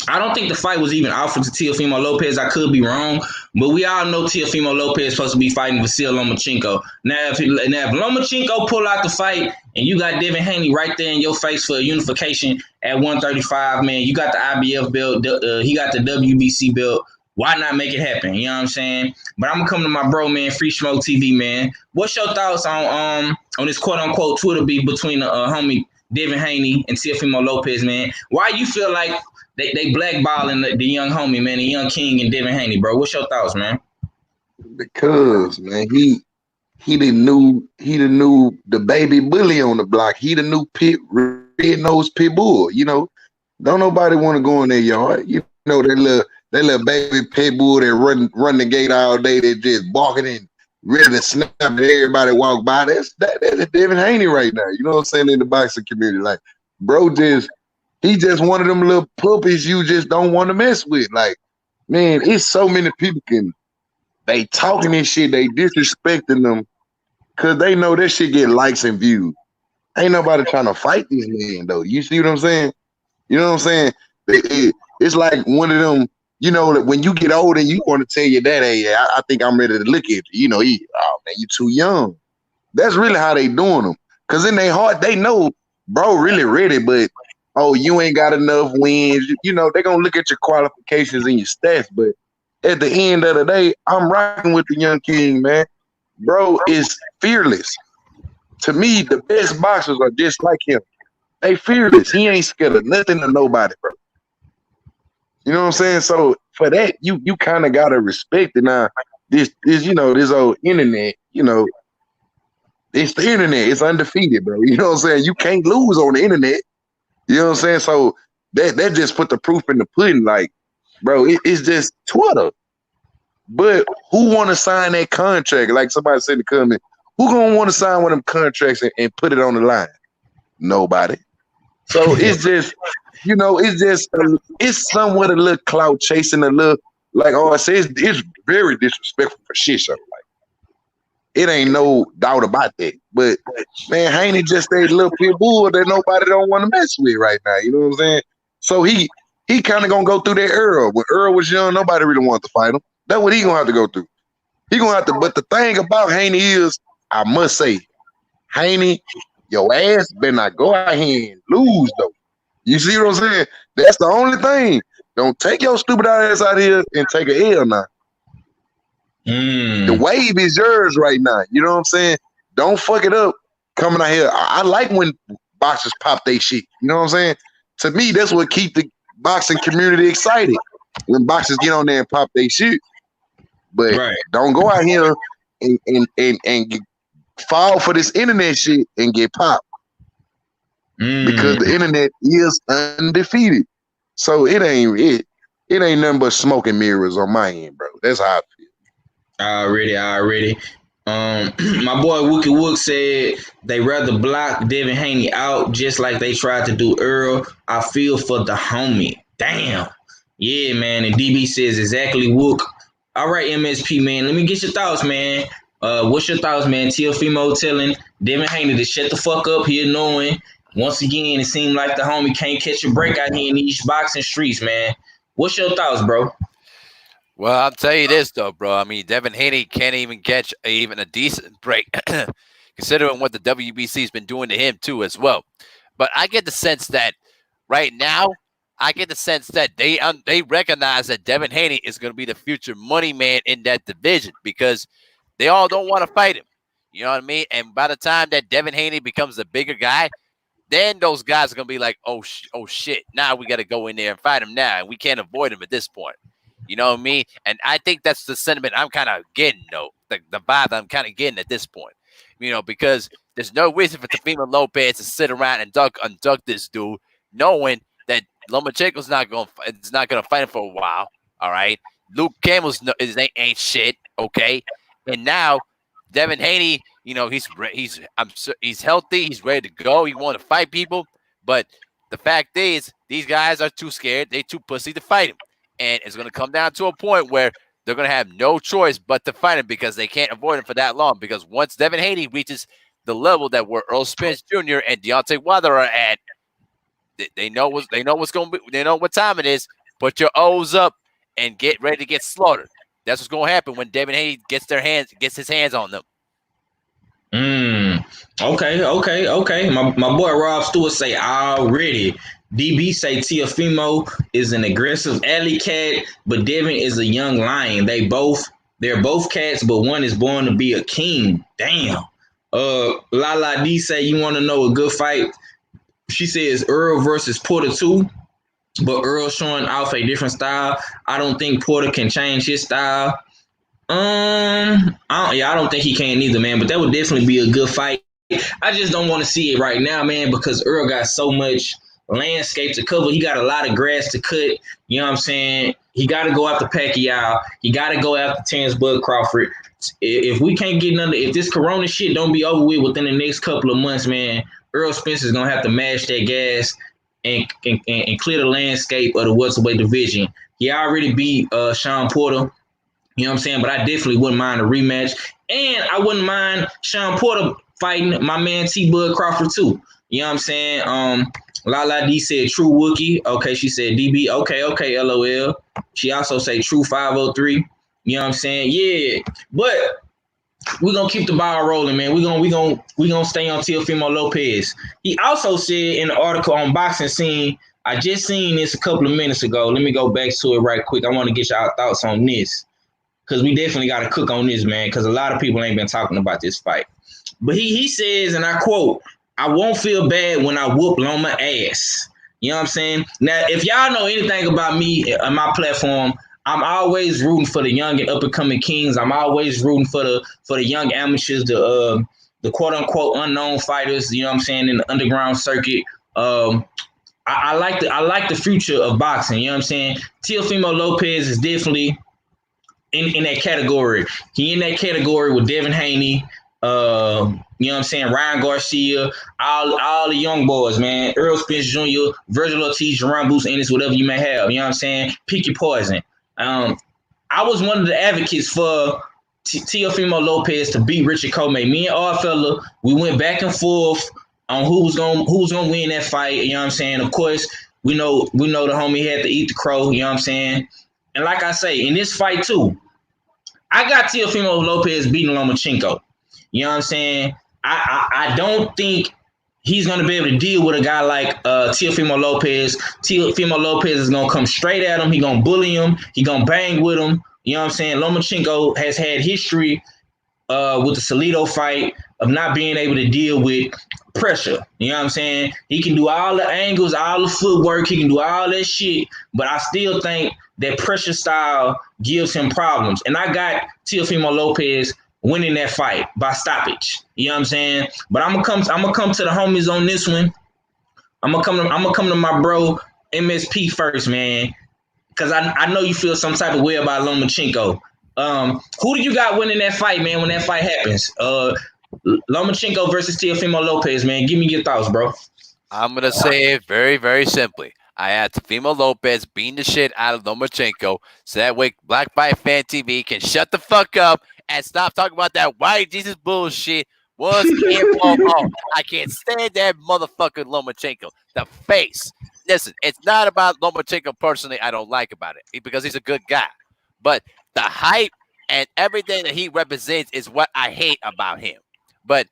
I don't think the fight was even offered to Teofimo Lopez. I could be wrong, but we all know Teofimo Lopez is supposed to be fighting Vasil Lomachenko. Now, if Lomachenko pull out the fight and you got Devin Haney right there in your face for a unification at 135, man, you got the IBF belt, he got the WBC belt. Why not make it happen? You know what I'm saying? But I'm gonna come to my bro, man, Freesmoke TV, man. What's your thoughts on this quote unquote Twitter beef between the homie Devin Haney and Teofimo Lopez, man? Why you feel like they blackballing the young homie, man, the young king and Devin Haney, bro? What's your thoughts, man? Because man, he the new the baby bully on the block. He the new red nosed pit bull. You know, don't nobody want to go in their yard. You know that little baby pit bull that run the gate all day. They just barking and ready to snap and everybody walk by. That's Devin Haney right now. You know what I'm saying, in the boxing community, like bro, he just one of them little puppies you just don't want to mess with. Like, man, it's so many people they talking this shit, they disrespecting them because they know this shit get likes and views. Ain't nobody trying to fight this man, though. You see what I'm saying? You know what I'm saying? It's like one of them, you know, that when you get older, you want to tell your dad, hey, I think I'm ready to look at you. You know, oh, man, you too young. That's really how they doing them. Because in their heart, they know, bro, really ready, but oh, you ain't got enough wins. You know, they're going to look at your qualifications and your stats. But at the end of the day, I'm rocking with the young king, man. Bro is fearless. To me, the best boxers are just like him. They fearless. He ain't scared of nothing or nobody, bro. You know what I'm saying? So for that, you kind of got to respect it. Now, this you know, this old internet, you know, it's the internet. It's undefeated, bro. You know what I'm saying? You can't lose on the internet. You know what I'm saying? So that just put the proof in the pudding. Like, bro, it's just Twitter. But who want to sign that contract? Like somebody said in the comment, who gonna want to sign one of them contracts and put it on the line? Nobody. So it's just, you know, it's somewhat a little clout chasing, a little, like, oh, I say it's very disrespectful for shit show. Like, it ain't no doubt about that. But man, Haney just a little pit bull that nobody don't want to mess with right now. You know what I'm saying? So he kind of gonna go through that era. When Earl was young, nobody really wanted to fight him. That's what he gonna have to go through. He gonna have to. But the thing about Haney is, I must say, Haney, your ass better not go out here and lose though. You see what I'm saying? That's the only thing. Don't take your stupid ass out here and take a L now. The wave is yours right now. You know what I'm saying? Don't fuck it up coming out here. I like when boxers pop they shit. You know what I'm saying? To me, that's what keep the boxing community excited. When boxers get on there and pop they shit. But don't go out here and fall for this internet shit and get popped. Because the internet is undefeated. So it ain't nothing but smoke and mirrors on my end, bro. That's how I feel. Already. My boy Wookie Wook said they rather block Devin Haney out just like they tried to do Earl. I feel for the homie. Damn. Yeah, man. And DB says exactly Wook. All right, MSP, man. Let me get your thoughts, man. What's your thoughts, man? Teofimo telling Devin Haney to shut the fuck up here, knowing once again it seemed like the homie can't catch a break out here in these boxing streets, man. What's your thoughts, bro? Well, I'll tell you this, though, bro. I mean, Devin Haney can't even catch even a decent break, considering what the WBC's been doing to him, too, as well. But I get the sense that right now, they recognize that Devin Haney is going to be the future money man in that division because they all don't want to fight him. You know what I mean? And by the time that Devin Haney becomes the bigger guy, then those guys are going to be like, oh shit, now we got to go in there and fight him now. And we can't avoid him at this point. You know what I mean? And I think that's the sentiment I'm kind of getting, though. the vibe that I'm kind of getting at this point. Because there's no reason for Teofimo Lopez to sit around and unduck this dude, knowing that Lomachenko's not going to fight him for a while. All right, Luke Campbell's ain't shit. Okay, and now Devin Haney, he's healthy, he's ready to go, he want to fight people, but the fact is these guys are too scared, they too pussy to fight him, and it's going to come down to a point where they're going to have no choice but to fight him because they can't avoid him for that long. Because once Devin Haney reaches the level that where Earl Spence Jr. and Deontay Wilder are at, they know what's going to be. They know what time it is. Put your O's up and get ready to get slaughtered. That's what's going to happen when Devin Haney gets his hands on them. Okay. My boy Rob Stewart say already. DB say Teofimo is an aggressive alley cat, but Devin is a young lion. They're both cats, but one is born to be a king. Damn. Lala D say you want to know a good fight. She says Earl versus Porter 2, but Earl showing off a different style. I don't think Porter can change his style. I don't think he can either, man. But that would definitely be a good fight. I just don't want to see it right now, man, because Earl got so much landscape to cover. He got a lot of grass to cut. You know what I'm saying? He got to go after Pacquiao. He got to go after Terrence Bud Crawford. If we can't get none, if this Corona shit don't be over with within the next couple of months, man, Earl Spence is gonna have to mash that gas and clear the landscape of the welterweight division. He already beat Sean Porter. You know what I'm saying? But I definitely wouldn't mind a rematch. And I wouldn't mind Sean Porter fighting my man T. Bud Crawford too. You know what I'm saying? Lala D said true Wookie. Okay, she said DB. Okay, LOL. She also say true 503. You know what I'm saying? Yeah. But we're gonna keep the ball rolling, man. We're gonna stay on Teofimo Lopez. He also said in the article on Boxing Scene, I just seen this a couple of minutes ago. Let me go back to it right quick. I want to get y'all thoughts on this. Because we definitely got to cook on this, man, because a lot of people ain't been talking about this fight. But he says, and I quote, I won't feel bad when I whoop Loma ass. You know what I'm saying? Now, if y'all know anything about me on my platform, I'm always rooting for the young and up-and-coming kings. I'm always rooting for the young amateurs, the quote-unquote unknown fighters, you know what I'm saying, in the underground circuit. I like the future of boxing, you know what I'm saying? Teofimo Lopez is definitely in that category. He in that category with Devin Haney, you know what I'm saying, Ryan Garcia, all the young boys, man. Earl Spence Jr., Virgil Ortiz, Jerron Boots Ennis, whatever you may have, you know what I'm saying? Pick your poison. I was one of the advocates for Teofimo Lopez to beat Richard Comey. Me and Oddfella, we went back and forth on who was gonna win that fight, you know what I'm saying? Of course, we know the homie had to eat the crow, you know what I'm saying? And like I say, in this fight too, I got Teofimo Lopez beating Lomachenko. You know what I'm saying? I don't think he's going to be able to deal with a guy like Teofimo Lopez. Teofimo Lopez is going to come straight at him. He's going to bully him. He's going to bang with him. You know what I'm saying? Lomachenko has had history with the Salido fight of not being able to deal with pressure. You know what I'm saying? He can do all the angles, all the footwork. He can do all that shit. But I still think that pressure style gives him problems. And I got Teofimo Lopez winning that fight by stoppage. You know what I'm saying? But I'm gonna come to the homies on this one. I'm gonna come to my bro MSP first, man. Cause I know you feel some type of way about Lomachenko. Who do you got winning that fight, man, when that fight happens? Lomachenko versus Teofimo Lopez, man. Give me your thoughts, bro. I'm going to say it very, very simply. I had Teofimo Lopez beating the shit out of Lomachenko so that way Black Fight Fan TV can shut the fuck up and stop talking about that white Jesus bullshit. Was I can't stand that motherfucking Lomachenko. The face. Listen, it's not about Lomachenko personally I don't like about it because he's a good guy. But the hype and everything that he represents is what I hate about him. But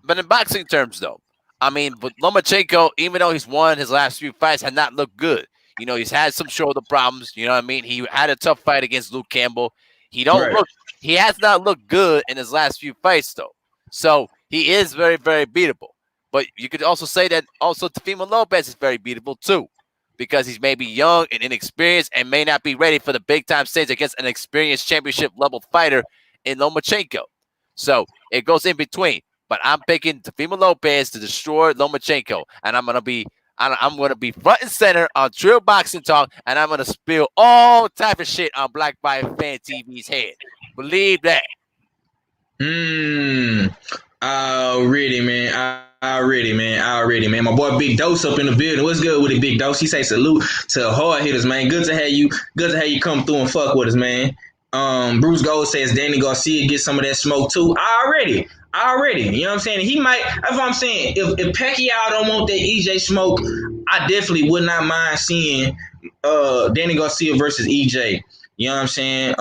in boxing terms, though, I mean, but Lomachenko, even though he's won his last few fights, had not looked good. You know, he's had some shoulder problems. You know what I mean? He had a tough fight against Luke Campbell. He has not looked good in his last few fights, though. So he is very, very beatable. But you could also say that also Teofimo Lopez is very beatable, too, because he's maybe young and inexperienced and may not be ready for the big-time stage against an experienced championship-level fighter in Lomachenko. So it goes in between. But I'm picking Teofimo Lopez to destroy Lomachenko, and I'm gonna be front and center on Trill Boxing Talk, and I'm gonna spill all type of shit on Black Fight Fan TV's head. Believe that. Already, man. My boy Big Dose up in the building. What's good with it, Big Dose? He say salute to hard hitters, man. Good to have you come through and fuck with us, man. Bruce Gold says Danny Garcia get some of that smoke too. Already. You know what I'm saying? He might. That's what I'm saying. If Pacquiao don't want that EJ smoke, I definitely would not mind seeing Danny Garcia versus EJ. You know what I'm saying?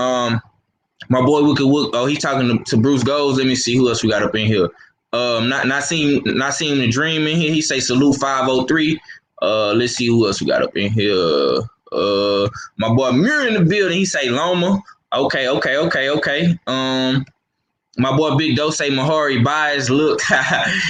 My boy Wicked Wook. Oh, he's talking to Bruce Gold. Let me see who else we got up in here. Not seeing the dream in here. He say salute 503. Let's see who else we got up in here. My boy Mirror in the building. He say Loma. Okay. My boy Big Doe say Mahari buys. Look,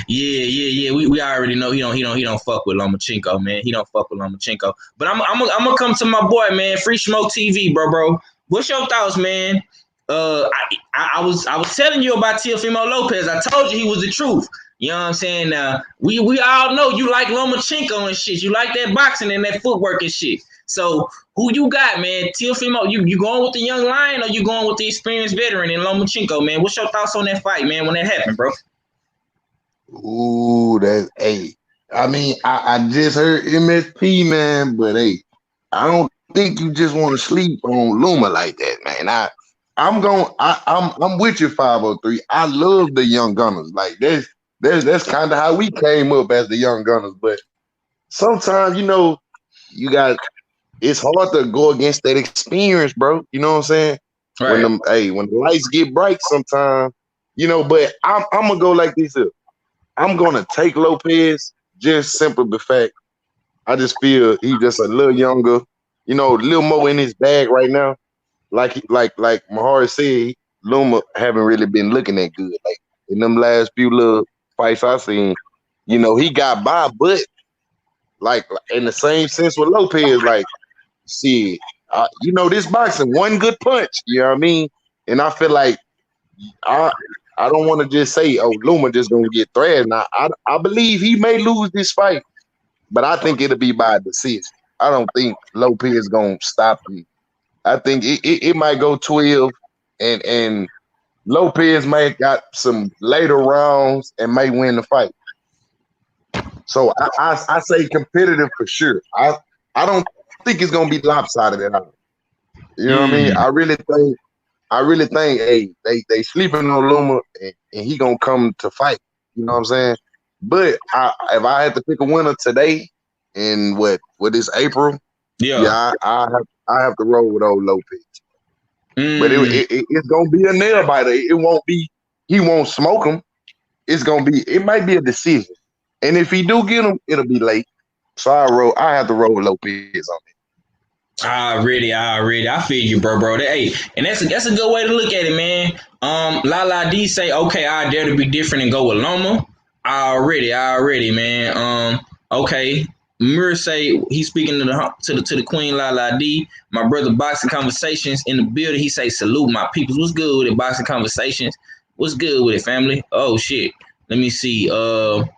yeah. We already know he don't fuck with Lomachenko, man. He don't fuck with Lomachenko. But I'm gonna come to my boy, man. Freesmoke TV, bro. What's your thoughts, man? I was telling you about Teofimo Lopez. I told you he was the truth. You know what I'm saying? We all know you like Lomachenko and shit. You like that boxing and that footwork and shit. So who you got, man? Teofimo, you going with the young lion or you going with the experienced veteran in Lomachenko, man? What's your thoughts on that fight, man, when that happened, bro? Ooh, that's hey. I mean, I just heard MSP, man, but hey, I don't think you just want to sleep on Luma like that, man. I'm with you, 503. I love the young gunners. Like that's kind of how we came up as the young gunners. But sometimes, it's hard to go against that experience, bro. You know what I'm saying? Right. When the lights get bright sometimes, but I'm gonna go like this here. I'm gonna take Lopez just simply the fact I just feel he's just a little younger, a little more in his bag right now. Like Mahari said, Luma haven't really been looking that good. Like in them last few little fights I seen, he got by, but like in the same sense with Lopez, like, see, this boxing, one good punch, you know what I mean? And I feel like I don't want to just say, oh, Luma just gonna get thrashed. Now I believe he may lose this fight, but I think it'll be by decision. I don't think Lopez gonna stop him. I think it might go 12, and Lopez may got some later rounds and may win the fight. So I say competitive for sure. I don't think it's gonna be lopsided at all. You know what I mean? I really think hey, they sleeping on Luma and he gonna come to fight. You know what I'm saying? But if I had to pick a winner today in what is April, I have to roll with old Lopez. But it's gonna be a nail biter. It won't be. He won't smoke him. It might be a decision. And if he do get him, it'll be late. So I have to roll with Lopez on it. Already. I feel you, bro. And that's a good way to look at it, man. La D say, okay, I dare to be different and go with Loma. Already, man. Okay. Mir say he's speaking to the Queen La D. My brother Boxing Conversations in the building. He say salute my peoples. What's good with it, Boxing Conversations? What's good with it, family? Oh shit. Let me see. Mir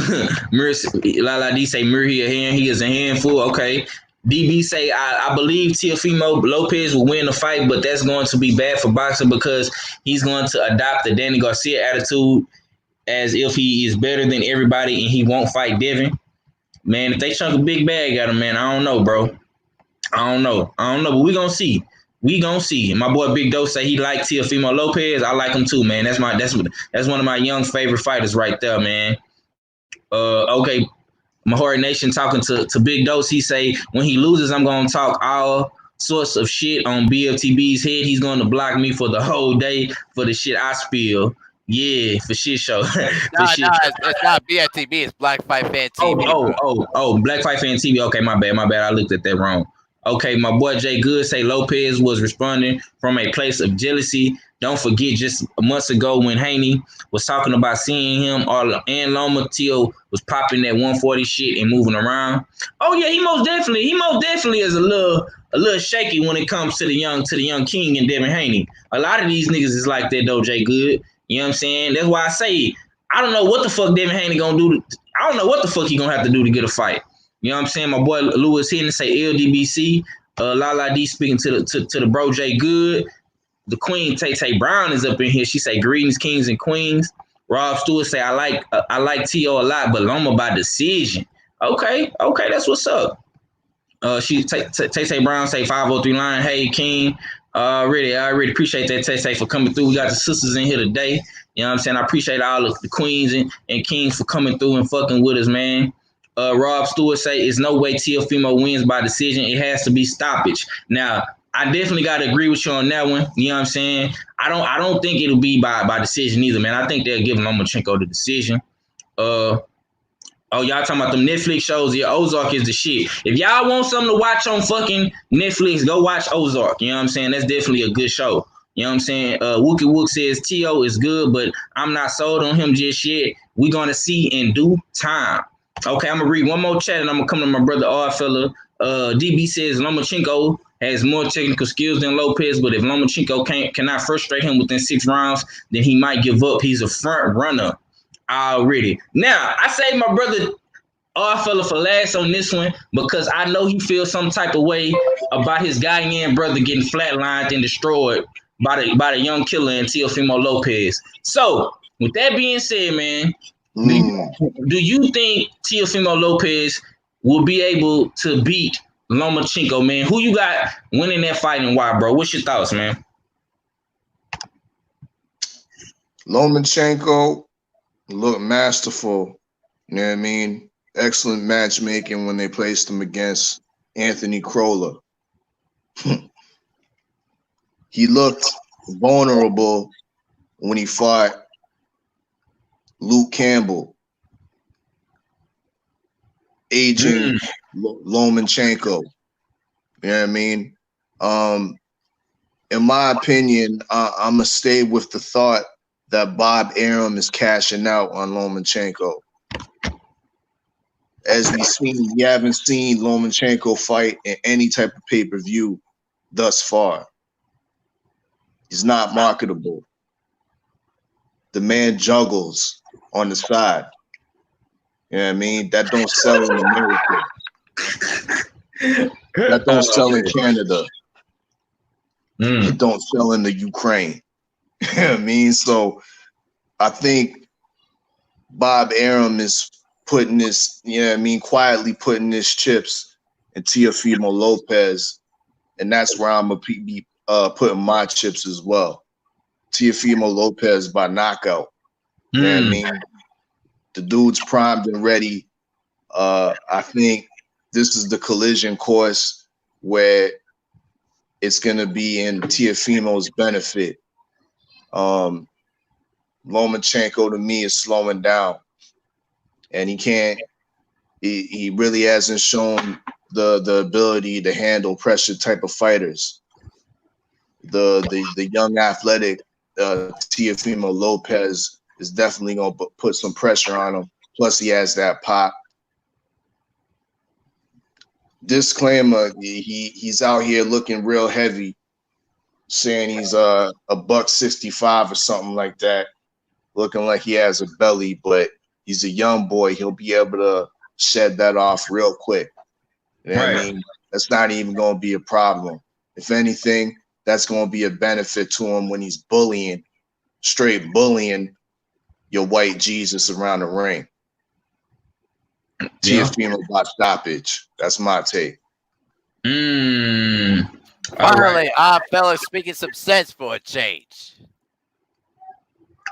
La D say Mir he is a handful. Okay. DB say I believe Teofimo Lopez will win the fight, but that's going to be bad for boxing because he's going to adopt the Danny Garcia attitude as if he is better than everybody and he won't fight Devin. Man, if they chunk a big bag at him, man, I don't know, bro. I don't know, but we gonna see. My boy Big Doe say he like Teofimo Lopez. I like him too, man. That's one of my young favorite fighters right there, man. Okay, Mahori Nation talking to Big Dose. He say when he loses, I'm gonna talk all sorts of shit on BFTB's head. He's gonna block me for the whole day for the shit I spill. Yeah, for shit show. It's not BFTB. It's Black Fight Fan TV. Oh, Black Fight Fan TV. Okay, my bad. I looked at that wrong. Okay, my boy Jay Good say Lopez was responding from a place of jealousy. Don't forget, just months ago when Haney was talking about seeing him, and Loma Tio was popping that 140 shit and moving around. Oh yeah, he most definitely is a little shaky when it comes to the young king and Devin Haney. A lot of these niggas is like that though, Jay Good. You know what I'm saying? That's why I say I don't know what the fuck Devin Haney gonna do. I don't know what the fuck he gonna have to do to get a fight. You know what I'm saying? My boy Lewis Hinton say LDBC. Lala D speaking to the bro Jay Good. The Queen Tay Brown is up in here. She say greetings, kings and queens. Rob Stewart say I like T.O. a lot, but Loma by decision. Okay, that's what's up. She Tay Brown say 503 line. Hey King, I really appreciate that Tay for coming through. We got the sisters in here today. You know what I'm saying? I appreciate all of the queens and kings for coming through and fucking with us, man. Rob Stewart say it's no way Teofimo wins by decision. It has to be stoppage. Now, I definitely got to agree with you on that one. You know what I'm saying? I don't think it'll be by decision either, man. I think they'll give Lomachenko the decision. Y'all talking about them Netflix shows? Yeah, Ozark is the shit. If y'all want something to watch on fucking Netflix, go watch Ozark. You know what I'm saying? That's definitely a good show. You know what I'm saying? Wookie Wook says T.O. is good, but I'm not sold on him just yet. We're going to see in due time. Okay, I'm going to read one more chat, and I'm going to come to my brother Oddfella. DB says Lomachenko has more technical skills than Lopez, but if Lomachenko cannot frustrate him within 6 rounds, then he might give up. He's a front runner already. Now, I say my brother Oddfella for last on this one because I know he feels some type of way about his Ghanaian brother getting flatlined and destroyed by the young killer and Teofimo Lopez. So, with that being said, man, do you think Teofimo Lopez will be able to beat Lomachenko, man? Who you got winning that fight and why, bro? What's your thoughts, man? Lomachenko looked masterful. You know what I mean? Excellent matchmaking when they placed him against Anthony Crolla. He looked vulnerable when he fought Luke Campbell, aging Lomachenko. You know what I mean? In my opinion, I'm going to stay with the thought that Bob Arum is cashing out on Lomachenko. As we haven't seen Lomachenko fight in any type of pay-per-view thus far. He's not marketable. The man juggles on the side. You know what I mean? That don't sell in America. That don't sell in Canada. It don't sell in the Ukraine. You know what I mean? So I think Bob Arum is putting this, you know what I mean, quietly putting his chips in Teofimo Lopez. And that's where I'm going to be putting my chips as well. Teofimo Lopez by knockout. You know what I mean? The dude's primed and ready. I think this is the collision course where it's going to be in Teofimo's benefit. Lomachenko, to me, is slowing down. And he really hasn't shown the ability to handle pressure type of fighters. The young athletic Teofimo Lopez is definitely going to put some pressure on him. Plus, he has that pop. Disclaimer: he's out here looking real heavy, saying he's a $165 or something like that, looking like he has a belly, but he's a young boy. He'll be able to shed that off real quick. You know what I mean? That's not even going to be a problem. If anything, that's going to be a benefit to him when he's straight bullying your white Jesus around the ring. Teofimo by stoppage. That's my take. Finally, fellas speaking some sense for a change.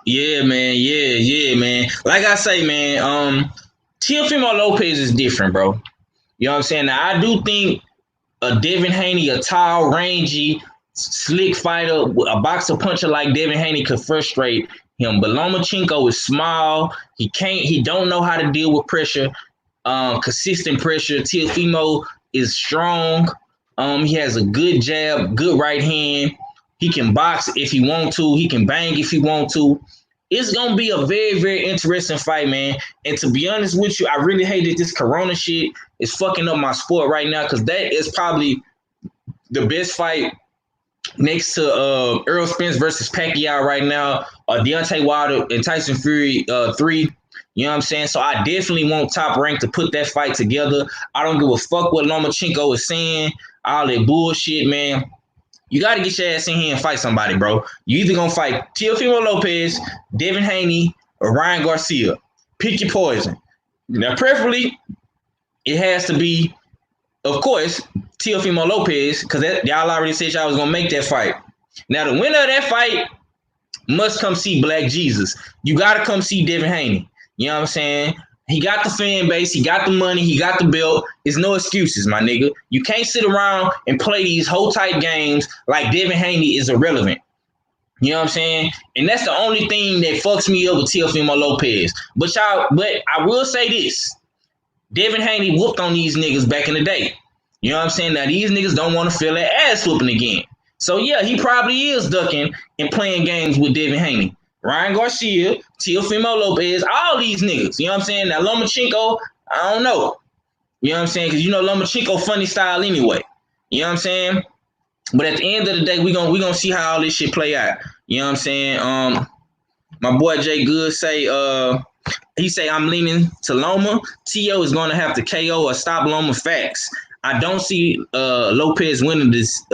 Yeah, man. Yeah, man. Like I say, man, Teofimo Lopez is different, bro. You know what I'm saying? Now, I do think a Devin Haney, a tall, rangy, slick fighter, a boxer puncher like Devin Haney could frustrate him. But Lomachenko is small. He don't know how to deal with pressure, consistent pressure. Teofimo is strong. He has a good jab, good right hand. He can box if he want to. He can bang if he want to. It's gonna be a very, very interesting fight, man. And to be honest with you, I really hate that this Corona shit is fucking up my sport right now, because that is probably the best fight next to Errol Spence versus Pacquiao right now, Deontay Wilder and Tyson Fury 3. You know what I'm saying? So I definitely want Top Rank to put that fight together. I don't give a fuck what Lomachenko is saying, all that bullshit, man. You got to get your ass in here and fight somebody, bro. You either going to fight Teofimo Lopez, Devin Haney, or Ryan Garcia. Pick your poison. Now, preferably, it has to be, of course, Teofimo Lopez, because y'all already said y'all was going to make that fight. Now, the winner of that fight must come see Black Jesus. You got to come see Devin Haney. You know what I'm saying? He got the fan base. He got the money. He got the belt. There's no excuses, my nigga. You can't sit around and play these whole type games like Devin Haney is irrelevant. You know what I'm saying? And that's the only thing that fucks me up with Teofimo Lopez. But I will say this. Devin Haney whooped on these niggas back in the day. You know what I'm saying? Now, these niggas don't want to feel that ass whooping again. So, yeah, he probably is ducking and playing games with Devin Haney. Ryan Garcia, Teofimo Lopez, all these niggas. You know what I'm saying? Now, Lomachenko, I don't know. You know what I'm saying? Because you know Lomachenko funny style anyway. You know what I'm saying? But at the end of the day, we gonna see how all this shit play out. You know what I'm saying? My boy Jay Good say, he say, I'm leaning to Loma. T.O. is going to have to KO or stop Loma. Facts. I don't see Lopez winning this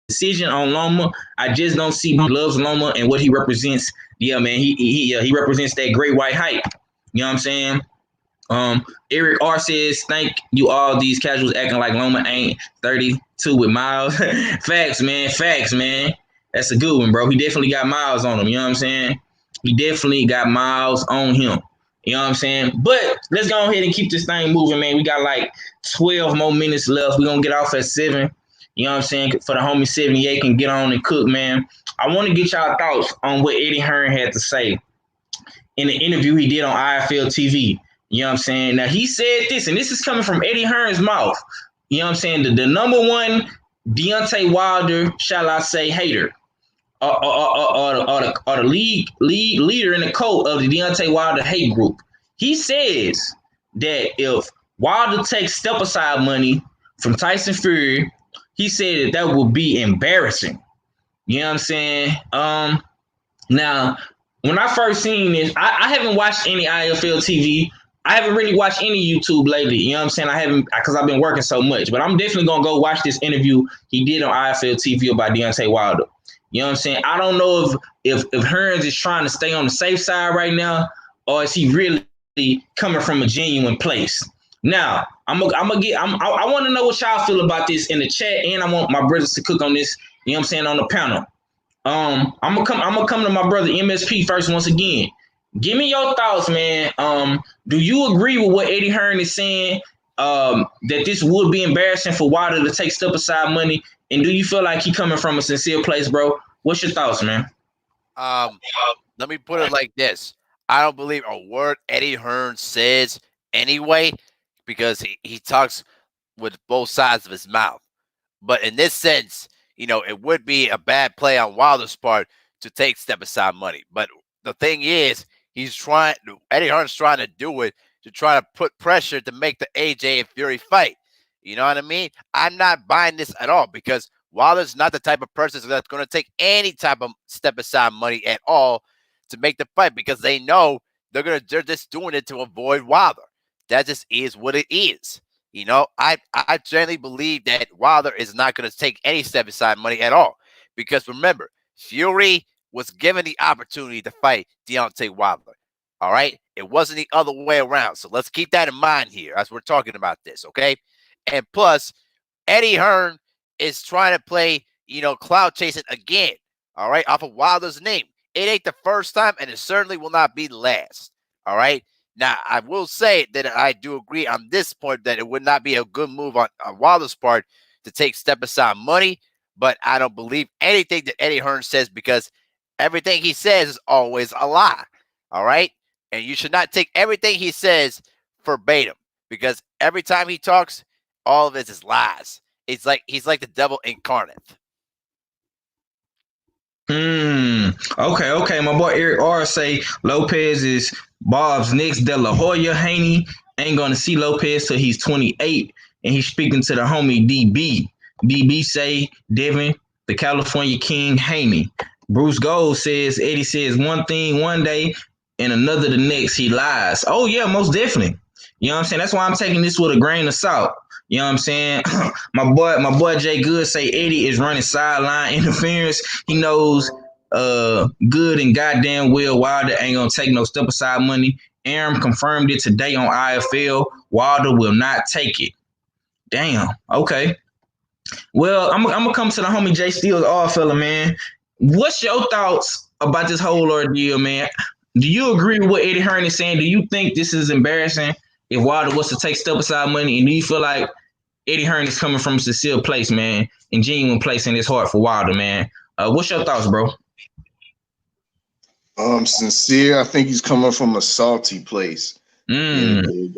decision on Loma. I just don't see who loves Loma and what he represents. Yeah, man, he represents that great white hype. You know what I'm saying? Eric R says, thank you all these casuals acting like Loma ain't 32 with miles. Facts, man. Facts, man. That's a good one, bro. He definitely got miles on him. You know what I'm saying? He definitely got miles on him. You know what I'm saying? But let's go ahead and keep this thing moving, man. We got like 12 more minutes left. We're going to get off at 7. You know what I'm saying? For the homie 78 can get on and cook, man. I want to get y'all thoughts on what Eddie Hearn had to say in the interview he did on IFL TV. You know what I'm saying? Now, he said this, and this is coming from Eddie Hearn's mouth. You know what I'm saying? The number one Deontay Wilder, shall I say, hater, or the league leader in the code of the Deontay Wilder hate group. He says that if Wilder takes step-aside money from Tyson Fury, he said that would be embarrassing. You know what I'm saying? Now, when I first seen this, I haven't watched any IFL TV. I haven't really watched any YouTube lately. You know what I'm saying? I haven't, because I've been working so much. But I'm definitely going to go watch this interview he did on IFL TV about Deontay Wilder. You know what I'm saying? I don't know if Hearns is trying to stay on the safe side right now, or is he really coming from a genuine place? Now, I want to know what y'all feel about this in the chat, and I want my brothers to cook on this. You know what I'm saying, on the panel. I'm gonna come to my brother MSP first once again. Give me your thoughts, man. Do you agree with what Eddie Hearn is saying? That this would be embarrassing for Wilder to take step aside money, and do you feel like he coming from a sincere place, bro? What's your thoughts, man? Let me put it like this: I don't believe a word Eddie Hearn says anyway, because he talks with both sides of his mouth. But in this sense, you know, it would be a bad play on Wilder's part to take step aside money. But the thing is, Eddie Hearn's trying to do it to try to put pressure to make the AJ and Fury fight. You know what I mean? I'm not buying this at all, because Wilder's not the type of person that's going to take any type of step aside money at all to make the fight, because they know they're just doing it to avoid Wilder. That just is what it is. You know, I generally believe that Wilder is not going to take any step aside money at all, because remember, Fury was given the opportunity to fight Deontay Wilder. All right, it wasn't the other way around. So let's keep that in mind here as we're talking about this, okay? And plus, Eddie Hearn is trying to play, you know, cloud chasing again. All right, off of Wilder's name. It ain't the first time, and it certainly will not be the last. All right. Now, I will say that I do agree on this point that it would not be a good move on Wilder's part to take step aside money, but I don't believe anything that Eddie Hearn says, because everything he says is always a lie. All right. And you should not take everything he says verbatim, because every time he talks, all of it is lies. he's like the devil incarnate. Okay. My boy Eric R say Lopez is Bob's next De La Hoya. Haney ain't gonna see Lopez till he's 28, and he's speaking to the homie DB. DB say Devin, the California King Haney. Bruce Gold says Eddie says one thing one day and another the next. He lies. Oh yeah, most definitely. You know what I'm saying? That's why I'm taking this with a grain of salt. You know what I'm saying? my boy Jay Good say Eddie is running sideline interference. He knows good and goddamn well Wilder ain't gonna take no step aside money. Aaron confirmed it today on IFL. Wilder will not take it. Damn. Okay. Well, I'm gonna come to the homie Jay Steele's all fella, man. What's your thoughts about this whole ordeal, man? Do you agree with what Eddie Hearn is saying? Do you think this is embarrassing if Wilder was to take step aside money? And do you feel like Eddie Hearn is coming from a sincere place, man, and genuine place in his heart for Wilder, man? What's your thoughts, bro? Sincere. I think he's coming from a salty place. He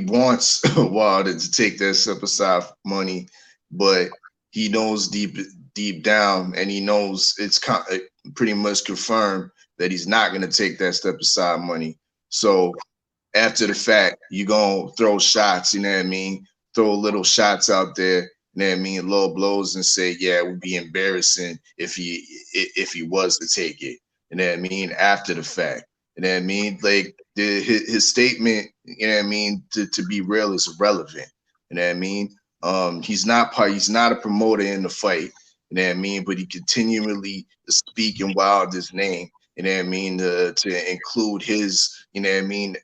wants Wilder to take that step aside money, but he knows deep down, and he knows it's pretty much confirmed that he's not going to take that step aside money. So after the fact, you're going to throw shots, you know what I mean? Throw little shots out there, you know what I mean? Low blows and say, yeah, it would be embarrassing if he was to take it. You know what I mean? After the fact. You know what I mean? Like his statement, you know what I mean, to be real is irrelevant. You know what I mean? He's not a promoter in the fight, you know what I mean? But he continually speak in Wilder's name, you know what I mean, to include his, you know what I mean,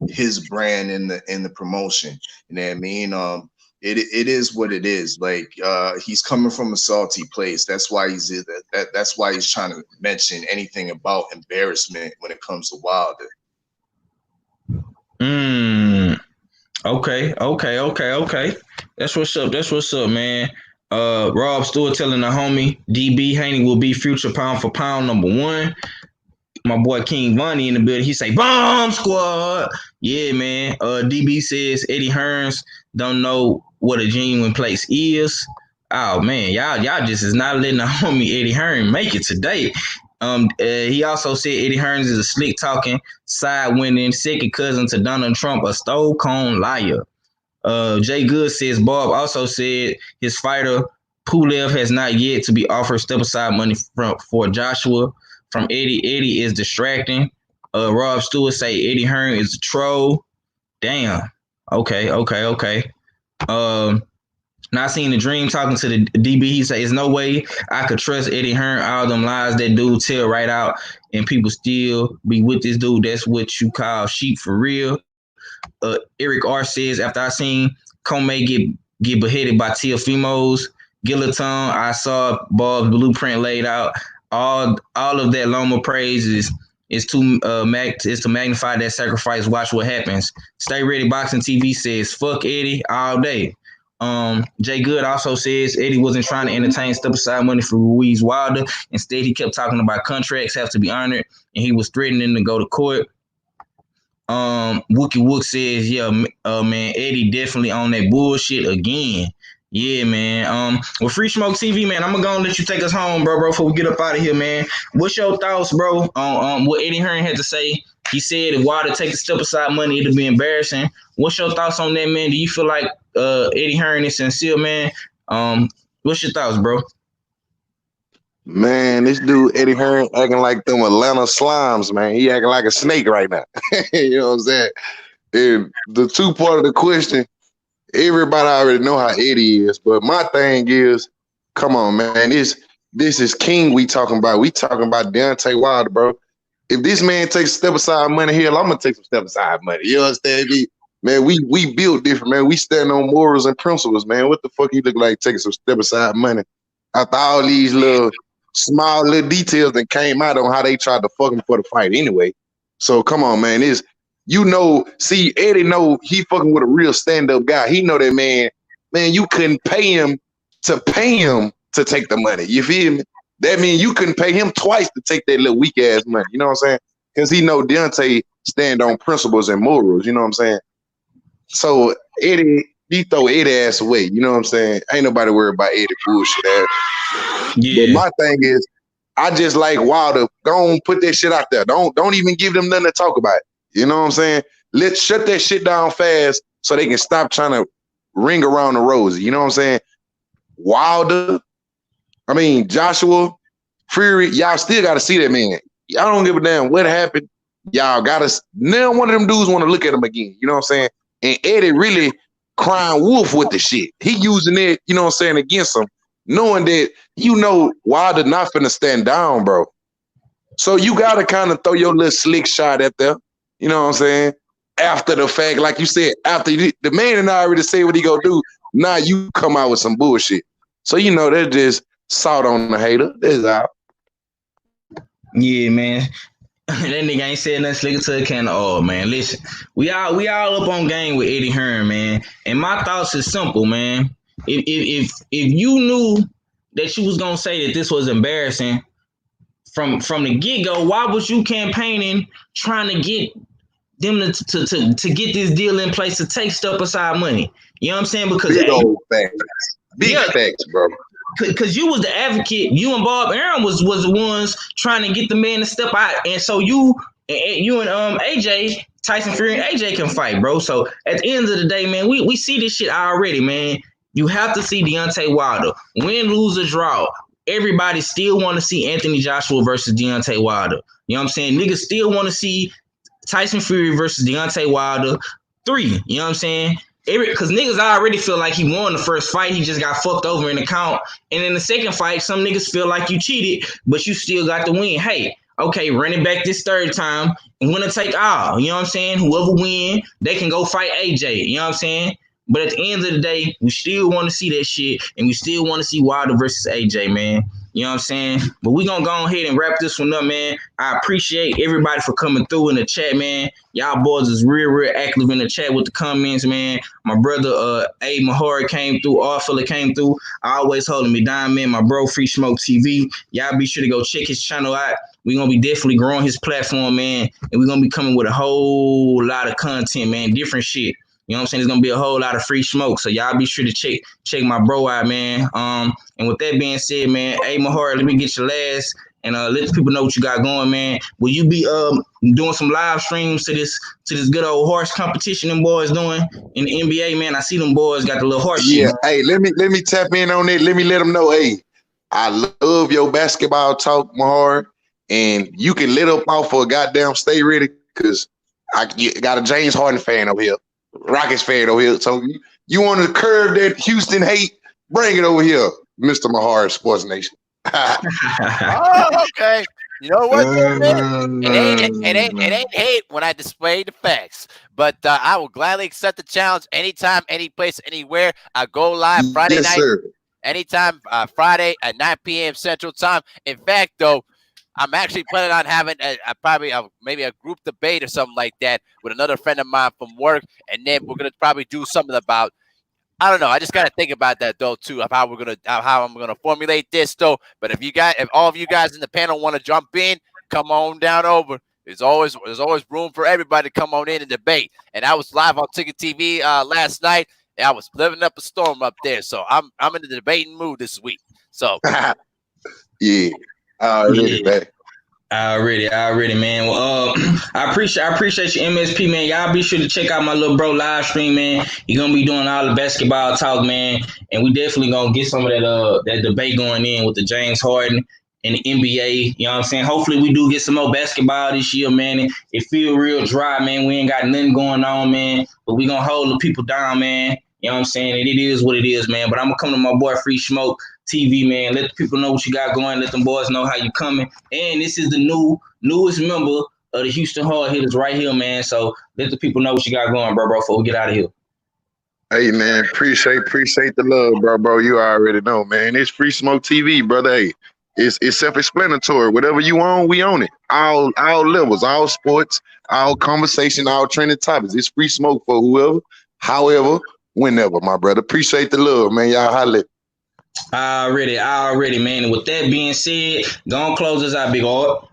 his brand in the promotion. You know what I mean? It is what it is. Like he's coming from a salty place. That's why that's why he's trying to mention anything about embarrassment when it comes to Wilder. Okay. That's what's up, man. Rob Stewart telling the homie DB Haney will be future pound for pound #1. My boy King Vonnie in the building. He say bomb squad. Yeah, man. DB says Eddie Hearns don't know what a genuine place is. Oh man, y'all just is not letting the homie Eddie Hearn make it today. He also said Eddie Hearns is a slick talking, side winning, second cousin to Donald Trump, a stone cold liar. Jay Good says Bob also said his fighter Pulev has not yet to be offered step aside money for Joshua. From Eddie. Eddie is distracting. Rob Stewart say Eddie Hearn is a troll. Damn. Okay. Not seeing the dream talking to the DB. He say, "There's no way I could trust Eddie Hearn. All them lies that dude tell right out, and people still be with this dude. That's what you call sheep for real." Eric R says, "After I seen Comey get beheaded by Teofimo's guillotine, I saw Bob's blueprint laid out. All of that Loma praise is to magnify that sacrifice. Watch what happens. Stay Ready Boxing TV says fuck Eddie all day." Jay Good also says Eddie wasn't trying to entertain step aside money for Ruiz Wilder. Instead, he kept talking about contracts have to be honored, and he was threatening to go to court. Wookie Wook says, yeah, man, Eddie definitely on that bullshit again. Yeah, man. With Freesmoke TV, man, I'm gonna let you take us home, bro, before we get up out of here, man. What's your thoughts, bro, on what Eddie Hearn had to say? He said if Wilder take a step aside money, it'll be embarrassing. What's your thoughts on that, man? Do you feel like Eddie Hearn is sincere, man? What's your thoughts, bro? Man, this dude Eddie Hearn acting like them Atlanta slimes, man. He acting like a snake right now. You know what I'm saying? And the two part of the question, everybody already know how Eddie is, but my thing is, come on, man. This is King we talking about. We talking about Deontay Wilder, bro. If this man takes step aside money here, I'm gonna take some step aside money. You understand me? Man, we built different, man. We stand on morals and principles, man. What the fuck he look like taking some step aside money after all these small little details that came out on how they tried to fuck him for the fight anyway? So come on, man. See, Eddie know he fucking with a real stand-up guy. He know that man, you couldn't pay him to take the money. You feel me? That means you couldn't pay him twice to take that little weak ass money. You know what I'm saying? Because he know Deontay stand on principles and morals. You know what I'm saying? So Eddie he throw Eddie ass away. You know what I'm saying? Ain't nobody worried about Eddie bullshit ass. Yeah. But my thing is, I just like Wilder. Don't put that shit out there. Don't even give them nothing to talk about. You know what I'm saying? Let's shut that shit down fast so they can stop trying to ring around the rosy. You know what I'm saying? Wilder, Joshua, Fury, y'all still got to see that man. Y'all don't give a damn what happened. Y'all got to, now one of them dudes want to look at him again. You know what I'm saying? And Eddie really crying wolf with the shit. He using it, you know what I'm saying, against him, knowing that, Wilder not finna stand down, bro. So you got to kind of throw your little slick shot at there. You know what I'm saying? After the fact, like you said, after the man and I already say what he gonna do, now you come out with some bullshit. So, they're just salt on the hater. That's out. Yeah, man. That nigga ain't said nothing slicker to a can of oil, man. Listen, we all up on game with Eddie Hearn, man. And my thoughts is simple, man. If you knew that you was gonna say that this was embarrassing from the get-go, why was you campaigning trying to get them to get this deal in place to take stuff aside money? You know what I'm saying? Because big old facts. Big facts, bro. Because you was the advocate, you and Bob Aaron was the ones trying to get the man to step out, and so you and AJ, Tyson Fury and AJ can fight, bro. So at the end of the day, man, we see this shit already, man. You have to see Deontay Wilder win, lose, or draw. Everybody still want to see Anthony Joshua versus Deontay Wilder. You know what I'm saying? Niggas still want to see Tyson Fury versus Deontay Wilder 3. You know what I'm saying? Because niggas already feel like he won the first fight. He just got fucked over in the count. And in the second fight, some niggas feel like you cheated, but you still got the win. Hey, okay, run it back this third time and winner take all. You know what I'm saying? Whoever win, they can go fight AJ. You know what I'm saying? But at the end of the day, we still want to see that shit, and we still want to see Wilder versus AJ, man. You know what I'm saying? But we going to go ahead and wrap this one up, man. I appreciate everybody for coming through in the chat, man. Y'all boys is real active in the chat with the comments, man. My brother, A. Mahari came through. Arfella came through. Always holding me down, man. My bro, Freesmoke TV. Y'all be sure to go check his channel out. We're going to be definitely growing his platform, man. And we're going to be coming with a whole lot of content, man. Different shit. You know what I'm saying? There's going to be a whole lot of free smoke. So y'all be sure to check my bro out, man. And with that being said, man, hey, Mahar, let me get your last and let the people know what you got going, man. Will you be doing some live streams to this good old horse competition them boys doing in the NBA, man? I see them boys got the little horse shit. Yeah, hey, let me tap in on it. Let me let them know, hey, I love your basketball talk, Mahar. And you can let up off for a goddamn stay ready because I got a James Harden fan over here. Rockets fan over here. So you want to curb that Houston hate? Bring it over here, Mr. Mahar, Sports Nation. Oh, okay. You know what? It ain't hate when I display the facts. But I will gladly accept the challenge anytime, any place, anywhere. I go live Friday night. Sir. Anytime Friday at 9 p.m. Central Time. In fact, though, I'm actually planning on having maybe a group debate or something like that with another friend of mine from work, and then we're gonna probably do something about. I don't know. I just gotta think about that though too, of how I'm gonna formulate this though. But if all of you guys in the panel want to jump in, come on down over. There's always room for everybody to come on in and debate. And I was live on Ticket TV last night, and I was living up a storm up there. So I'm in the debating mood this week. So yeah. Already, man. Well, I appreciate you, MSP, man. Y'all be sure to check out my little bro live stream, man. You're gonna be doing all the basketball talk, man, and we definitely gonna get some of that debate going in with the James Harden and the NBA. You know what I'm saying? Hopefully, we do get some more basketball this year, man. It feel real dry, man. We ain't got nothing going on, man, but we gonna hold the people down, man. You know what I'm saying? And it is what it is, man. But I'm gonna come to my boy Freesmoke TV, man. Let the people know what you got going. Let them boys know how you coming. And this is the newest member of the Houston Hardhitters right here, man. So let the people know what you got going, bro, before we get out of here. Hey, man, appreciate the love, bro. You already know, man. It's Freesmoke TV, brother. Hey, it's self-explanatory. Whatever you own, we own it. All levels, all sports, all conversation, all trending topics. It's Freesmoke for whoever, however, whenever, my brother. Appreciate the love, man. Y'all holla. Already, man. And with that being said, go on, close us out, big old.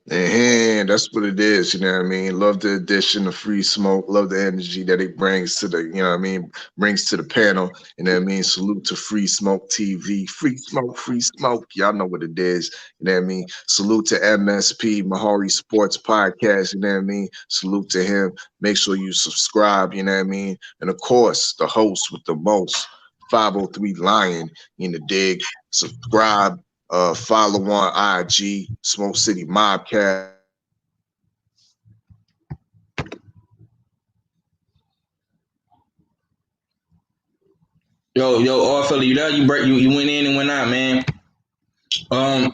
And that's what it is, you know what I mean? Love the addition of Freesmoke, love the energy that it brings to the, you know what I mean, brings to the panel. You know what I mean? Salute to Freesmoke TV. Free smoke. Y'all know what it is. You know what I mean? Salute to MSP, Mahari Sports Podcast, you know what I mean? Salute to him. Make sure you subscribe, you know what I mean? And of course, the host with the most, 503 Lion in the dig. Subscribe. Follow on IG, Smoke City Mobcast. Yo, all fella, you there? You went in and went out, man.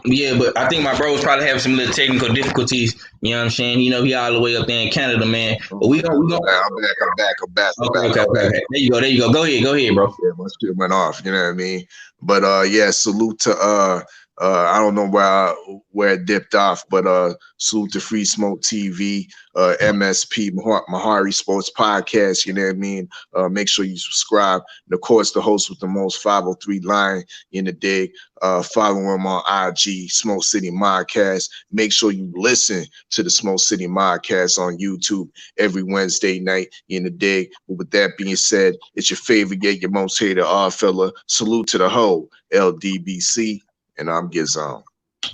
Yeah, but I think my bro was probably having some little technical difficulties. You know what I'm saying? You know, he all the way up there in Canada, man. But we gonna. I'm back. Okay. There you go. Go ahead, bro. Yeah, my shit went off. You know what I mean? But yeah, salute to I don't know where it dipped off, but salute to Freesmoke TV, MSP, Mahari Sports Podcast, you know what I mean? Make sure you subscribe. And of course, the host with the most, 503 Lion in the dig. Follow him on IG, Smoke City Modcast. Make sure you listen to the Smoke City Modcast on YouTube every Wednesday night in the dig. But with that being said, it's your favorite, yet your most hated odd fella. Salute to the whole LDBC. And I'm Gizon.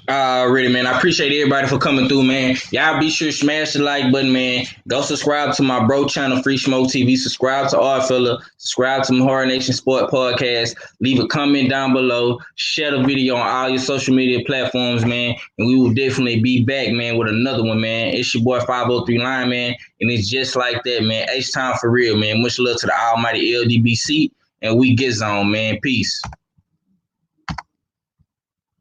Already, man. I appreciate everybody for coming through, man. Y'all be sure to smash the like button, man. Go subscribe to my bro channel, Freesmoke TV. Subscribe to Oddfella. Subscribe to Mahara Nation Sport Podcast. Leave a comment down below. Share the video on all your social media platforms, man. And we will definitely be back, man, with another one, man. It's your boy 503 Line, man. And it's just like that, man. H-Time for real, man. Much love to the almighty LDBC. And we get on, man. Peace.